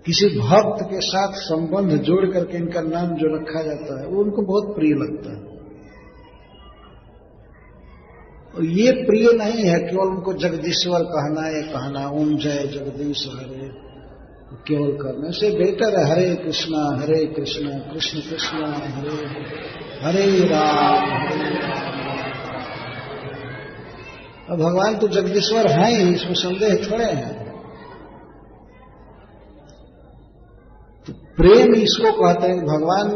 किसी भक्त के साथ संबंध जोड़ करके इनका नाम जो रखा जाता है वो उनको बहुत प्रिय लगता है। और ये प्रिय नहीं है केवल उनको जगदीश्वर कहना, ये कहना ओम जय जगदीश हरे केवल करने से बेटर है हरे कृष्णा कृष्ण कृष्ण हरे हरे राम हरे राम। अब भगवान तो जगदीश्वर हैं ही, इसमें संदेह थोड़े हैं। तो प्रेम इसको कहते हैं, भगवान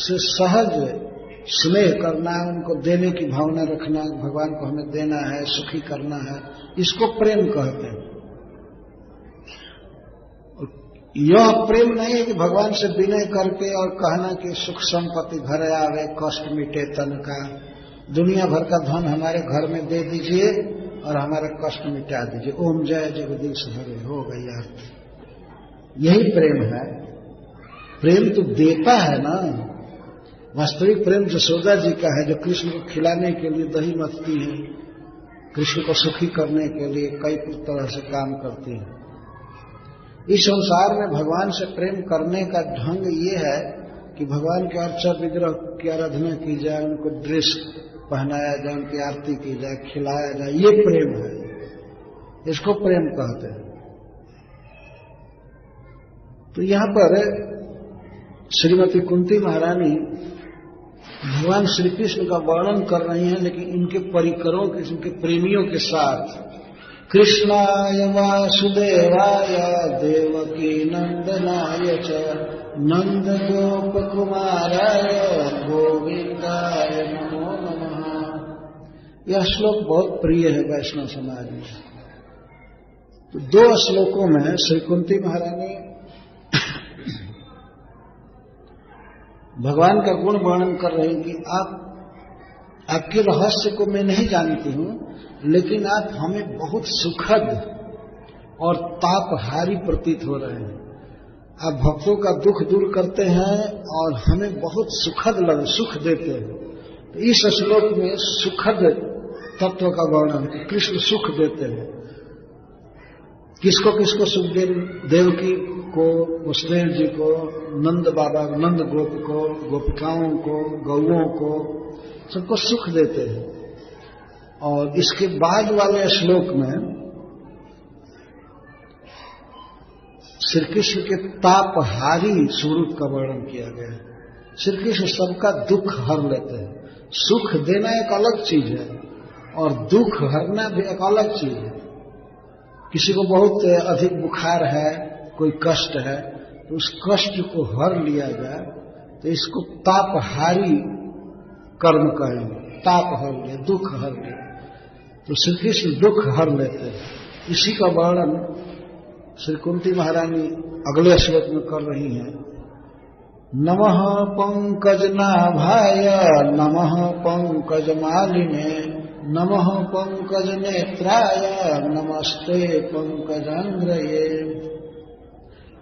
से सहज स्नेह करना, उनको देने की भावना रखना, भगवान को हमें देना है, सुखी करना है, इसको प्रेम कहते हैं। यह प्रेम नहीं है कि भगवान से विनय करके और कहना कि सुख संपत्ति घर आवे, कष्ट मिटे तन का, दुनिया भर का धन हमारे घर में दे दीजिए और हमारा कष्ट मिटा दीजिए, ओम जय जगदीश हरे, हो गई आरती। यही प्रेम है। प्रेम तो देता है ना। वास्तविक प्रेम यशोदा जी का है, जो कृष्ण को खिलाने के लिए दही मथती है, कृष्ण को सुखी करने के लिए कई तरह से काम करती है। इस संसार में भगवान से प्रेम करने का ढंग ये है कि भगवान के अर्चा विग्रह की आराधना की जाए, उनको ड्रेस पहनाया जाए, उनकी आरती की जाए, खिलाया जाए, ये प्रेम है। इसको प्रेम कहते हैं। तो यहां पर श्रीमती कुंती महारानी भगवान श्री कृष्ण का वर्णन कर रही हैं, लेकिन इनके परिकरों के, इनके प्रेमियों के साथ। कृष्णाय वासुदेवाय देवकी नंदनाय च नंद गोप कुमाराय गोविंदाय नमो नमः। यह श्लोक बहुत प्रिय है वैष्णव समाज में। तो दो श्लोकों में श्री कुंती महारानी भगवान का गुण वर्णन कर रहे हैं कि आपके रहस्य को मैं नहीं जानती हूं, लेकिन आप हमें बहुत सुखद और तापहारी प्रतीत हो रहे हैं। आप भक्तों का दुख दूर करते हैं और हमें बहुत सुखद सुख देते हैं। तो इस श्लोक में सुखद तत्व का वर्णन, कृष्ण सुख देते हैं। किसको किसको सुख दे? देवकी को, वसुदेव जी को, नंद बाबा, नंद गोप को, गोपिकाओं को, गौओं को, सबको सुख देते हैं। और इसके बाद वाले श्लोक में श्री कृष्ण के तापहारी स्वरूप का वर्णन किया गया है। श्री कृष्ण सबका दुख हर लेते हैं। सुख देना एक अलग चीज है और दुख हरना भी एक अलग चीज है। किसी को बहुत अधिक बुखार है, कोई कष्ट है, तो उस कष्ट को हर लिया जाए तो इसको तापहारी कर्म कहेंगे। ताप हर लिया, दुख हर लिया। तो श्री कृष्ण दुख हर लेते हैं। इसी का वर्णन श्री कुंती महारानी अगले श्लोक में कर रही हैं। नमः पंकजनाभाय नमः पंकजमालिने नमः पंकजनेत्राय नमस्ते पंकजांग्रये।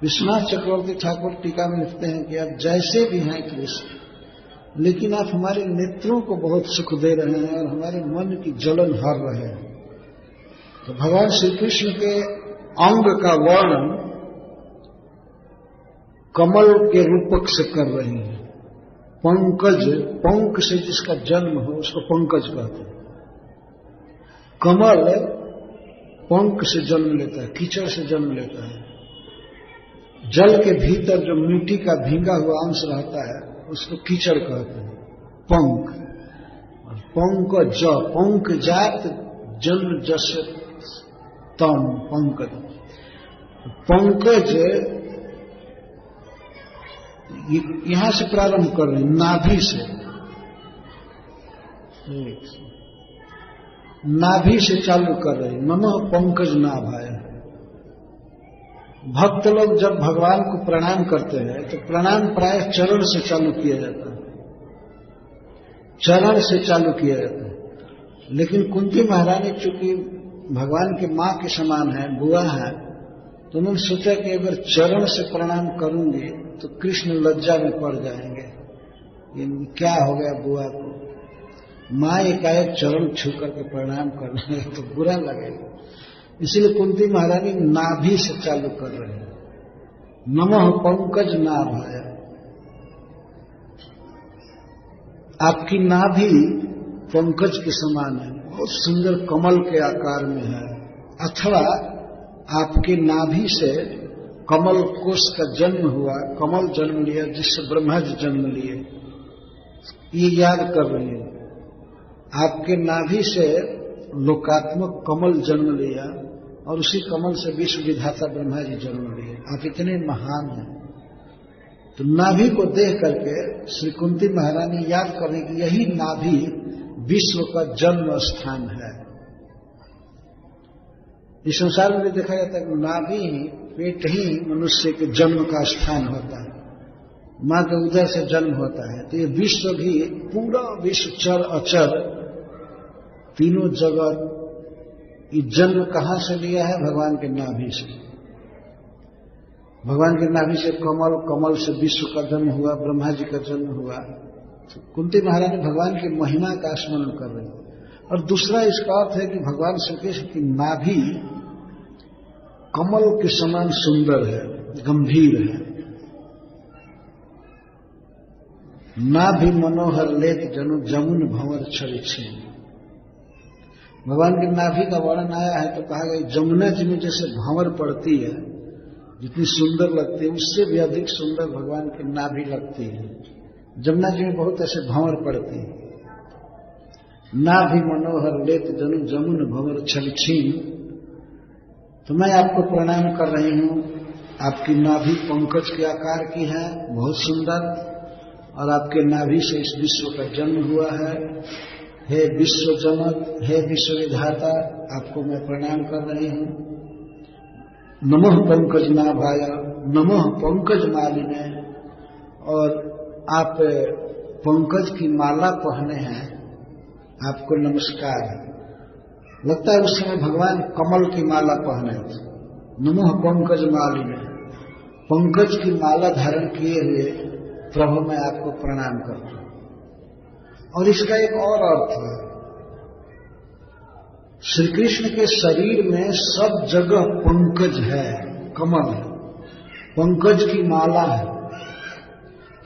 विश्वनाथ चक्रवर्ती ठाकुर टीका में लिखते हैं कि आप जैसे भी हैं कृष्ण, लेकिन आप हमारे नेत्रों को बहुत सुख दे रहे हैं और हमारे मन की जलन हर रहे हैं। तो भगवान श्री कृष्ण के अंग का वर्णन कमल के रूपक से कर रही है। पंकज, पंक से जिसका जन्म हो उसको पंकज कहते हैं। कमल पंक से जन्म लेता है, कीचड़ से जन्म लेता है। जल के भीतर जो मिट्टी का भींगा हुआ अंश रहता है उसको कीचड़ कहते हैं, पंक। और पंकज, पंक जात जन्म जस तम पंकज। पंकज यहां से प्रारंभ कर रहे हैं, नाभि से, नाभि से चालू कर रहे हैं। नमः पंकज नाभाय। भक्त लोग जब भगवान को प्रणाम करते हैं तो प्रणाम प्राय चरण से चालू किया जाता है, चरण से चालू किया जाता है। लेकिन कुंती महारानी चूंकि भगवान की मां के समान है, बुआ है, तो उन्होंने सोचा कि अगर चरण से प्रणाम करूंगी तो कृष्ण लज्जा में पड़ जाएंगे। ये क्या हो गया बुआ को, मां एकाएक चरण छू करके प्रणाम करना है तो बुरा लगेगा। इसलिए कुंती महारानी नाभि से चालू कर रहे हैं। नमः पंकज नाभाय। आपकी नाभि पंकज के समान है, बहुत सुंदर कमल के आकार में है। अथवा आपके नाभि से कमल कोश का जन्म हुआ, कमल जन्म लिया जिससे ब्रह्मा जी जन्म लिए, ये याद कर रही है। आपके नाभि से लोकात्मक कमल जन्म लिया और उसी कमल से विश्व विधाता ब्रह्मा जी जन्म लिए। आप इतने महान हैं। तो नाभि को देख करके श्री कुंती महारानी याद करें कि यही नाभि विश्व का जन्म स्थान है। इस संसार में देखा जाता है कि नाभि, पेट ही मनुष्य के जन्म का स्थान होता है, मां के उदर से जन्म होता है। तो ये विश्व भी, पूरा विश्व, चर अचर, तीनों जगत, ये जन्म कहां से लिया है? भगवान के नाभि से। भगवान के नाभि से कमल, कमल से विश्व का जन्म हुआ, ब्रह्मा जी का जन्म हुआ। तो कुंती महारानी भगवान की महिमा का स्मरण कर रहे हैं। और दूसरा इसका अर्थ है कि भगवान श्री कृष्ण की नाभि कमल के समान सुंदर है, गंभीर है। नाभि मनोहर लेत जनु जमुन भंवर छरिछे। भगवान की नाभि का वर्णन आया है तो कहा गया जमुना जी में जैसे भंवर पड़ती है, जितनी सुंदर लगती है, उससे भी अधिक सुंदर भगवान की नाभि लगती है। जमुना जी में बहुत ऐसे भंवर पड़ती है। नाभि मनोहर लेत जनु जमुन भंवर छलछीन। तो मैं आपको प्रणाम कर रही हूं। आपकी नाभि पंकज के आकार की है, बहुत सुंदर, और आपके नाभि से इस विश्व का जन्म हुआ है। हे विश्व जनक, हे विश्व विधाता, आपको मैं प्रणाम कर रही हूं। नमः पंकज नाभाय, नमः पंकज मालिने। और आप पंकज की माला पहने हैं, आपको नमस्कार है। लगता है उस समय भगवान कमल की माला पहने थे। नमः पंकज मालिने, पंकज की माला धारण किए हुए प्रभु मैं आपको प्रणाम करता हूं। और इसका एक और अर्थ है, श्री कृष्ण के शरीर में सब जगह पंकज है, कमल है, पंकज की माला है।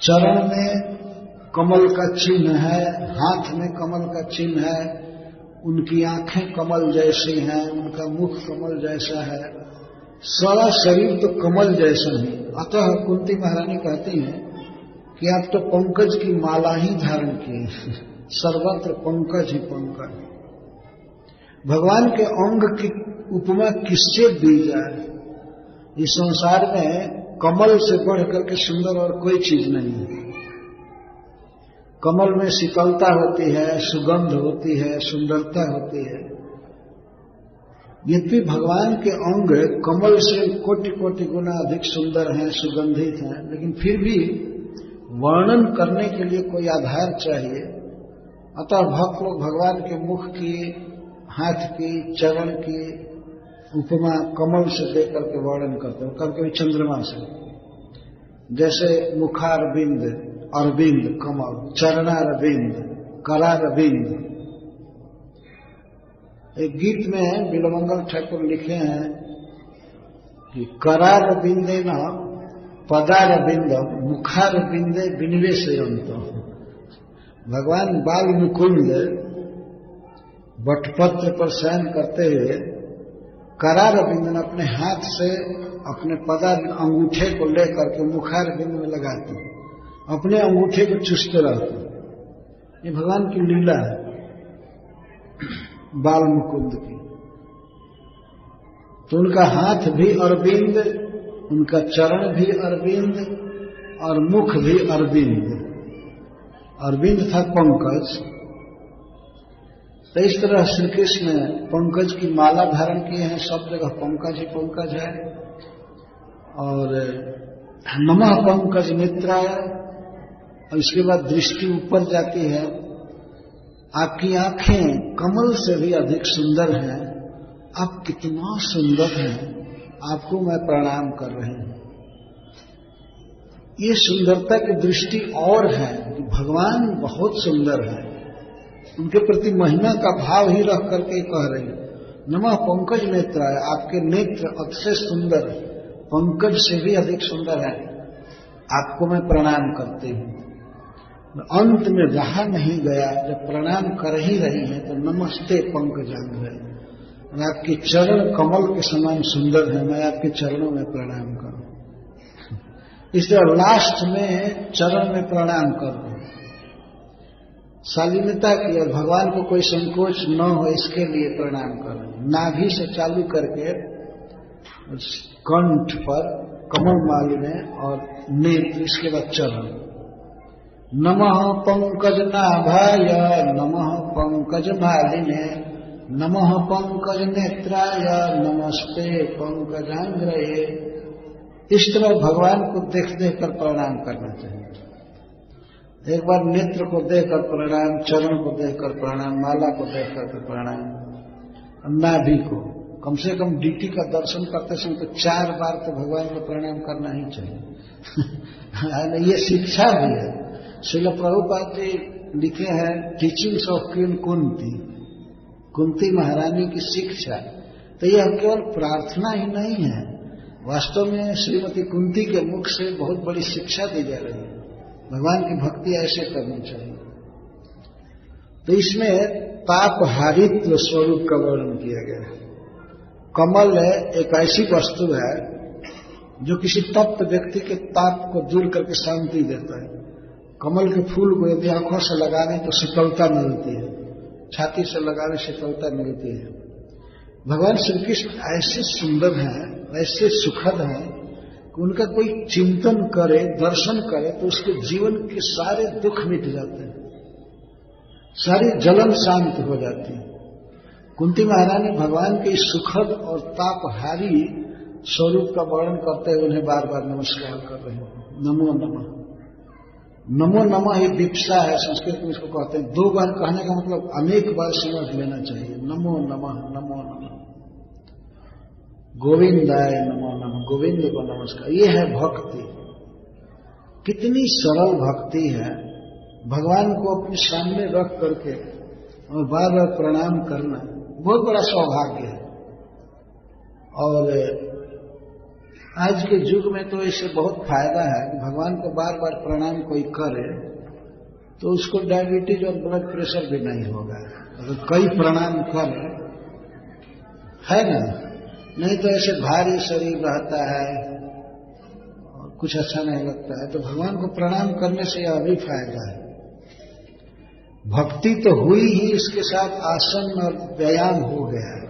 चरण में कमल का चिन्ह है, हाथ में कमल का चिन्ह है, उनकी आंखें कमल जैसी हैं, उनका मुख कमल जैसा है, सारा शरीर तो कमल जैसा है। अतः कुंती महारानी कहती हैं कि आप तो पंकज की माला ही धारण किए, सर्वत्र पंकज ही पंकज। भगवान के अंग की उपमा किससे दी जाए? इस संसार में कमल से बढ़ करके सुंदर और कोई चीज नहीं है। कमल में शीतलता होती है, सुगंध होती है, सुंदरता होती है, यद्यपि भगवान के अंग कमल से कोटि कोटि गुना अधिक सुंदर हैं, सुगंधित हैं, लेकिन फिर भी वर्णन करने के लिए कोई आधार चाहिए। अतः भक्त लोग भगवान के मुख की, हाथ की, चरण की उपमा कमल से देकर के वर्णन करते हैं, कभी कभी चंद्रमा से। जैसे मुखारविंद अरविंद कमल, चरणारविंद करारविंद। एक गीत में बिलमंगल ठाकुर लिखे हैं कि करारविंदे न पदारविंद मुखारविंदे विनिवेशयंत। भगवान बाल मुकुंद बटपत्र पर शयन करते हुए करारविंद ने अपने हाथ से अपने पदार अंगूठे को लेकर के मुखारविंद में लगाते, अपने अंगूठे को चूसते रहते। ये भगवान की लीला है बाल मुकुंद की। तो उनका हाथ भी अरविंद, उनका चरण भी अरविंद और मुख भी अरविंद। अरविंद था पंकज। तो इस तरह श्री कृष्ण पंकज की माला धारण किए हैं, सब जगह पंकज ही पंकज है। और नमः पंकज नेत्राय, और इसके बाद दृष्टि ऊपर जाती है। आपकी आंखें कमल से भी अधिक सुंदर हैं, आप कितना सुंदर हैं, आपको मैं प्रणाम कर रही हूं। ये सुंदरता की दृष्टि और है कि भगवान बहुत सुंदर है, उनके प्रति महिमा का भाव ही रख करके कह रही हूं। नमः पंकज नेत्राय, आपके नेत्र अतिशय सुंदर, पंकज से भी अधिक सुंदर है, आपको मैं प्रणाम करती हूं। अंत में रहा नहीं गया, जब प्रणाम कर ही रही है तो नमस्ते पंकजांग है, आपके चरण कमल के समान सुंदर है, मैं आपके चरणों में प्रणाम करूं। इस तरह लास्ट में चरण में प्रणाम करूं, शालीनता की, और भगवान को कोई संकोच न हो इसके लिए प्रणाम करूं। नाभि से चालू करके कंठ पर कमल मालिने और नेत्र, इसके बाद चरण। नमः पंकज नाभाय नमः पंकज मालिने नमः पंकज नेत्राय नमस्ते पंकजांग्रये। इस तरह भगवान को देख देख कर प्रणाम करना चाहिए। एक बार नेत्र को देखकर प्रणाम, चरण को देखकर प्रणाम, माला को देख कर प्रणाम, नाभि को कम से कम डीटी का दर्शन करते समय तो 4 बार तो भगवान को प्रणाम करना ही चाहिए। ये शिक्षा भी है। श्रील प्रभुपाद जी लिखे हैं teachings of queen Kunti, Kunti महारानी की शिक्षा। तो यह केवल प्रार्थना ही नहीं है, वास्तव में श्रीमती कुंती के मुख से बहुत बड़ी शिक्षा दी जा रही है। भगवान की भक्ति ऐसे करनी चाहिए। तो इसमें तापहारित्व स्वरूप का वर्णन किया गया है। कमल एक ऐसी वस्तु है जो किसी तप्त व्यक्ति के ताप को दूर करके शांति देता है। कमल के फूल को यदि आंखों से लगाने तो शीतलता मिलती है, छाती से लगाने शीतलता मिलती है। भगवान श्री कृष्ण ऐसे सुंदर हैं, ऐसे सुखद हैं कि उनका कोई चिंतन करे, दर्शन करे तो उसके जीवन के सारे दुख मिट जाते हैं, सारी जलन शांत हो जाती है। कुंती महारानी भगवान के इस सुखद और तापहारी स्वरूप का वर्णन करते हुए उन्हें बार बार नमस्कार कर रहे हैं। नमो नमः। नमो नमः ये विप्सा है, संस्कृत में इसको कहते हैं। 2 बार कहने का मतलब अनेक बार समझ लेना चाहिए। नमो नमः, नमो नमः, गोविंदाय नमो नमः, गोविंद को नमस्कार। ये है भक्ति। कितनी सरल भक्ति है, भगवान को अपने सामने रख करके और बार बार प्रणाम करना बहुत बड़ा सौभाग्य है। और आज के युग में तो इससे बहुत फायदा है कि भगवान को बार बार प्रणाम कोई करे तो उसको डायबिटीज और ब्लड प्रेशर भी नहीं होगा, अगर कई प्रणाम करे, है ना। नहीं तो ऐसे भारी शरीर रहता है और कुछ अच्छा नहीं लगता है। तो भगवान को प्रणाम करने से यह भी फायदा है। भक्ति तो हुई ही, इसके साथ आसन और व्यायाम हो गया है।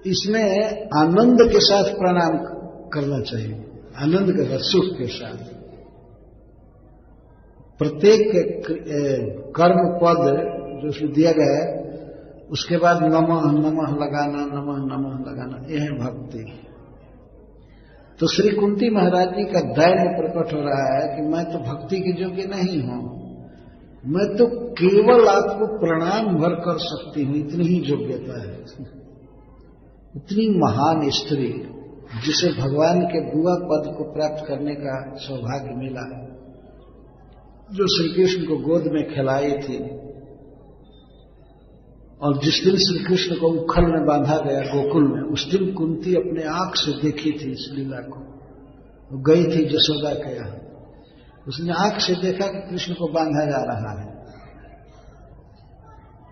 इसमें आनंद के साथ प्रणाम करना चाहिए, आनंद के साथ, सुख के साथ। प्रत्येक कर्म पद जो उसमें दिया गया है, उसके बाद नमः नमः लगाना, नमः नमः लगाना, यह है भक्ति। तो श्री कुंती महाराज जी का दैन्य प्रकट हो रहा है कि मैं तो भक्ति के योग्य नहीं हूं, मैं तो केवल आपको प्रणाम भर कर सकती हूं, इतनी ही योग्यता है। इतनी महान स्त्री जिसे भगवान के बुआ पद को प्राप्त करने का सौभाग्य मिला, जो श्री कृष्ण को गोद में खिलाई थी, और जिस दिन श्री कृष्ण को उखल में बांधा गया गोकुल में, उस दिन कुंती अपने आंख से देखी थी इस लीला को। वो गई थी यशोदा के यहां, उसने आंख से देखा कि कृष्ण को बांधा जा रहा है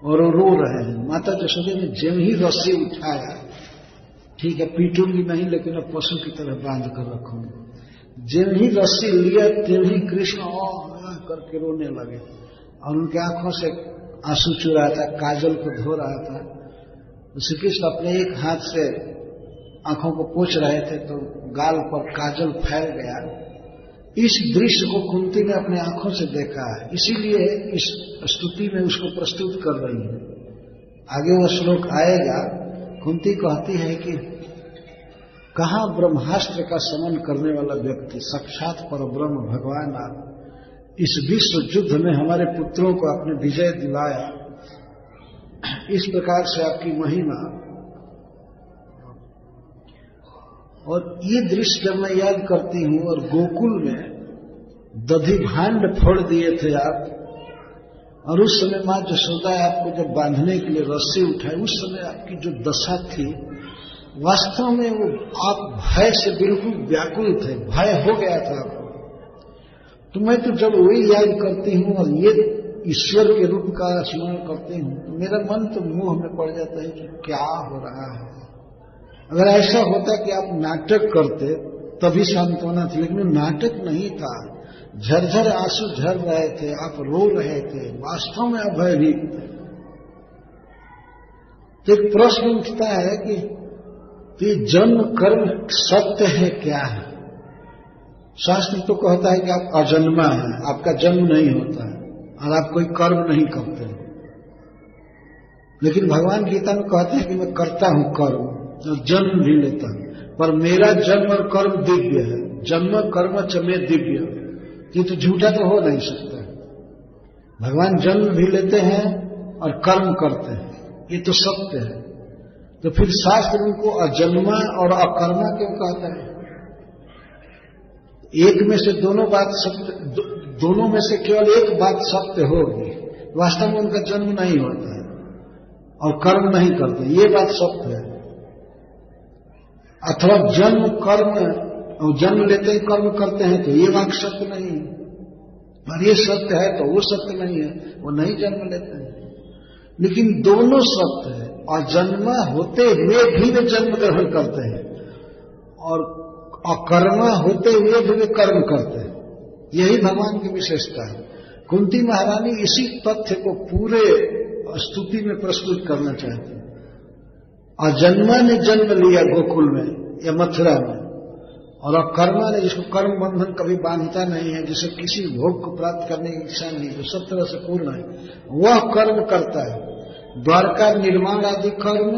और वो रो रहे हैं। माता यशोदा ने ज्यों ही रस्सी उठाया, ठीक है पीटूंगी नहीं लेकिन अब पशु की तरह बांध कर रखूंगी, ज्यों ही रस्सी लिया त्यों ही कृष्ण करके रोने लगे और उनके आंखों से आंसू चू रहा था, काजल को धो रहा था। श्री कृष्ण अपने एक हाथ से आंखों को पोंछ रहे थे तो गाल पर काजल फैल गया। इस दृश्य को कुंती ने अपने आंखों से देखा है, इसीलिए इस स्तुति में उसको प्रस्तुत कर रही है। आगे वह श्लोक आएगा। कुंती कहती है कि कहां ब्रह्मास्त्र का समन करने वाला व्यक्ति, साक्षात परब्रह्म भगवान आप इस विश्व युद्ध में हमारे पुत्रों को आपने विजय दिलाया, इस प्रकार से आपकी महिमा। और ये दृश्य जब मैं याद करती हूं, और गोकुल में दधि भांड फोड़ दिए थे आप, और उस समय मां यशोदा आपको जब बांधने के लिए रस्सी उठाई, उस समय आपकी जो दशा थी, वास्तव में वो आप भय से बिल्कुल व्याकुल थे, भय हो गया था आपको। तो मैं तो जब वही याद करती हूं और ये ईश्वर के रूप का स्मरण करती हूं, तो मेरा मन तो मुंह में पड़ जाता है कि क्या हो रहा है। अगर ऐसा होता कि आप नाटक करते तभी सांत्वना थी, लेकिन नाटक नहीं था, झरझर आंसू झर रहे थे, आप रो रहे थे, वास्तव में आप भयभीत थे। तो एक प्रश्न उठता है कि जन्म कर्म सत्य है क्या है? शास्त्र तो कहता है कि आप अजन्मा हैं, आपका जन्म नहीं होता है और आप कोई कर्म नहीं करते हैं। लेकिन भगवान गीता में कहते हैं कि मैं करता हूं कर्म और जन्म भी लेता हूं, पर मेरा जन्म और कर्म दिव्य है। जन्म कर्म च में दिव्य, ये तो झूठा तो हो नहीं सकता। भगवान जन्म भी लेते हैं और कर्म करते हैं, ये तो सत्य है। तो फिर शास्त्र उनको अजन्मा और अकर्मा क्यों कहता है? एक में से दोनों बात सत्य, दोनों में से केवल एक बात सत्य होगी, वास्तव में उनका जन्म नहीं होता है और कर्म नहीं करते, ये बात सत्य है। अथवा जन्म कर्म, और जन्म लेते ही कर्म करते हैं, तो ये बात सत्य नहीं है। और ये सत्य है तो वो सत्य नहीं है, वो नहीं जन्म लेते हैं। लेकिन दोनों सत्य है, और जन्मा होते हुए भी वे जन्म ग्रहण करते हैं और अकर्मा होते हुए भी वे कर्म करते हैं। यही भगवान की विशेषता है। कुंती महारानी इसी तथ्य को पूरे स्तुति में प्रस्तुत करना चाहती है। अजन्मा ने जन्म लिया गोकुल में या मथुरा में, और अकर्मा ने, जिसको कर्म बंधन कभी बांधता नहीं है, जिसे किसी भोग को प्राप्त करने की इच्छा नहीं, जो सब तरह से पूर्ण है, वह कर्म करता है। द्वारका निर्माण आदि कर्म,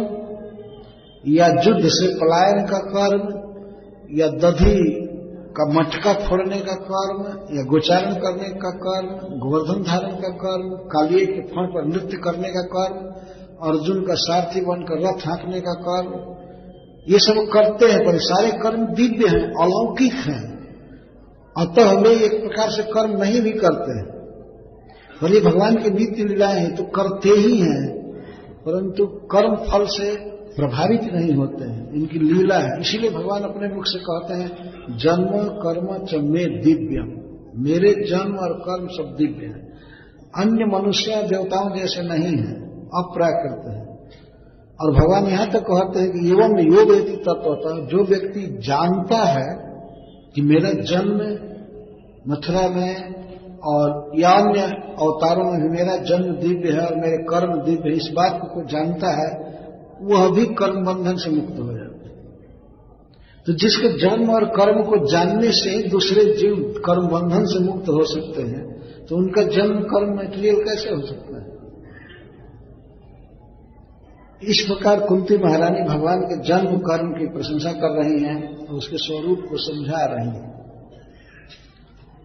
या युद्ध से पलायन का कर्म, या दधि का मटका फोड़ने का कर्म, या गोचारण करने का कर्म, गोवर्धन धारण का कर्म, कालिए के फण पर नृत्य करने का कर्म, अर्जुन का सारथी बनकर रथ हाँकने का कर्म, ये सब करते हैं। पर सारे कर्म दिव्य हैं, अलौकिक हैं, अतः वे एक प्रकार से कर्म नहीं भी करते हैं। पर ये भगवान की नित्य लीलाएं हैं तो करते ही हैं, परंतु कर्म फल से प्रभावित नहीं होते हैं, इनकी लीला है। इसीलिए भगवान अपने मुख से कहते हैं जन्म कर्म च में दिव्यम, मेरे जन्म और कर्म सब दिव्य हैं, अन्य मनुष्य देवताओं जैसे नहीं है, अप्राकृत है। और भगवान यहां तक कहते हैं कि एवं यो वेति तत्वतः, जो व्यक्ति जानता है कि मेरा जन्म मथुरा में और या अन्य अवतारों में भी मेरा जन्म दिव्य है और मेरे कर्म दिव्य है, इस बात को जानता है, वह भी कर्म बंधन से मुक्त हो जाता है। तो जिसके जन्म और कर्म को जानने से दूसरे जीव कर्म बंधन से मुक्त हो सकते हैं, तो उनका जन्म कर्म मटेरियल कैसे हो सकता है? इस प्रकार कुंती महारानी भगवान के जन्म कर्म की प्रशंसा कर रही हैं और उसके स्वरूप को समझा रही हैं।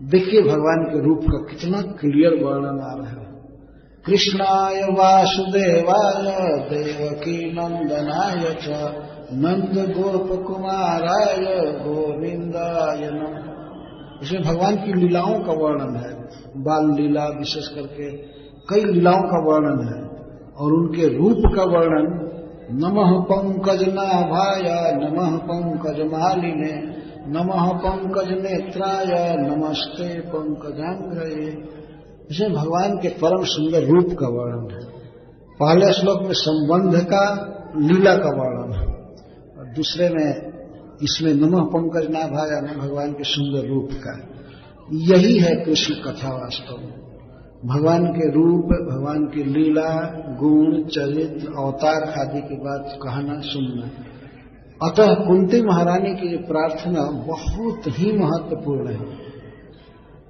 देखिए भगवान के रूप का कितना क्लियर वर्णन आ रहा है। कृष्णाय वासुदेवाय देवकी नंदनाय च नंद गोप कुमाराय गोविंदाय नमः। इसमें भगवान की लीलाओं का वर्णन है, बाल लीला विशेष करके कई लीलाओं का वर्णन है, और उनके रूप का वर्णन नमः पंकज नाभाय नमः पंकज मालिने नमः पंकज नेत्राय नमस्ते पंकजांग्रये। इसमें भगवान के परम सुंदर रूप का वर्णन है। पहले श्लोक में संबंध का लीला का वर्णन है, और दूसरे में इसमें नमः पंकज नाभाय भगवान के सुंदर रूप का। यही है कृष्ण कथा वास्तव में, भगवान के रूप, भगवान की लीला, गुण, चरित्र, अवतार आदि की बात कहना सुनना। अतः कुंती महारानी की प्रार्थना बहुत ही महत्वपूर्ण है।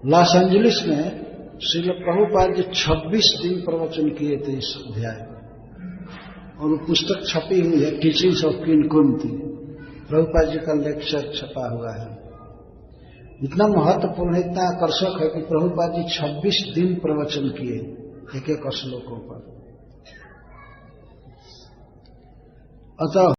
लॉस एंजलिस में श्रील प्रभुपाद जी 26 दिन प्रवचन किए थे इस अध्याय, और वो पुस्तक छपी हुई है, teachings of queen Kunti. Prabhupada ji का लेक्चर छपा हुआ है। इतना महत्वपूर्ण है, इतना आकर्षक है कि प्रभुपाद जी 26 दिन प्रवचन किए एक एक श्लोकों पर। अतः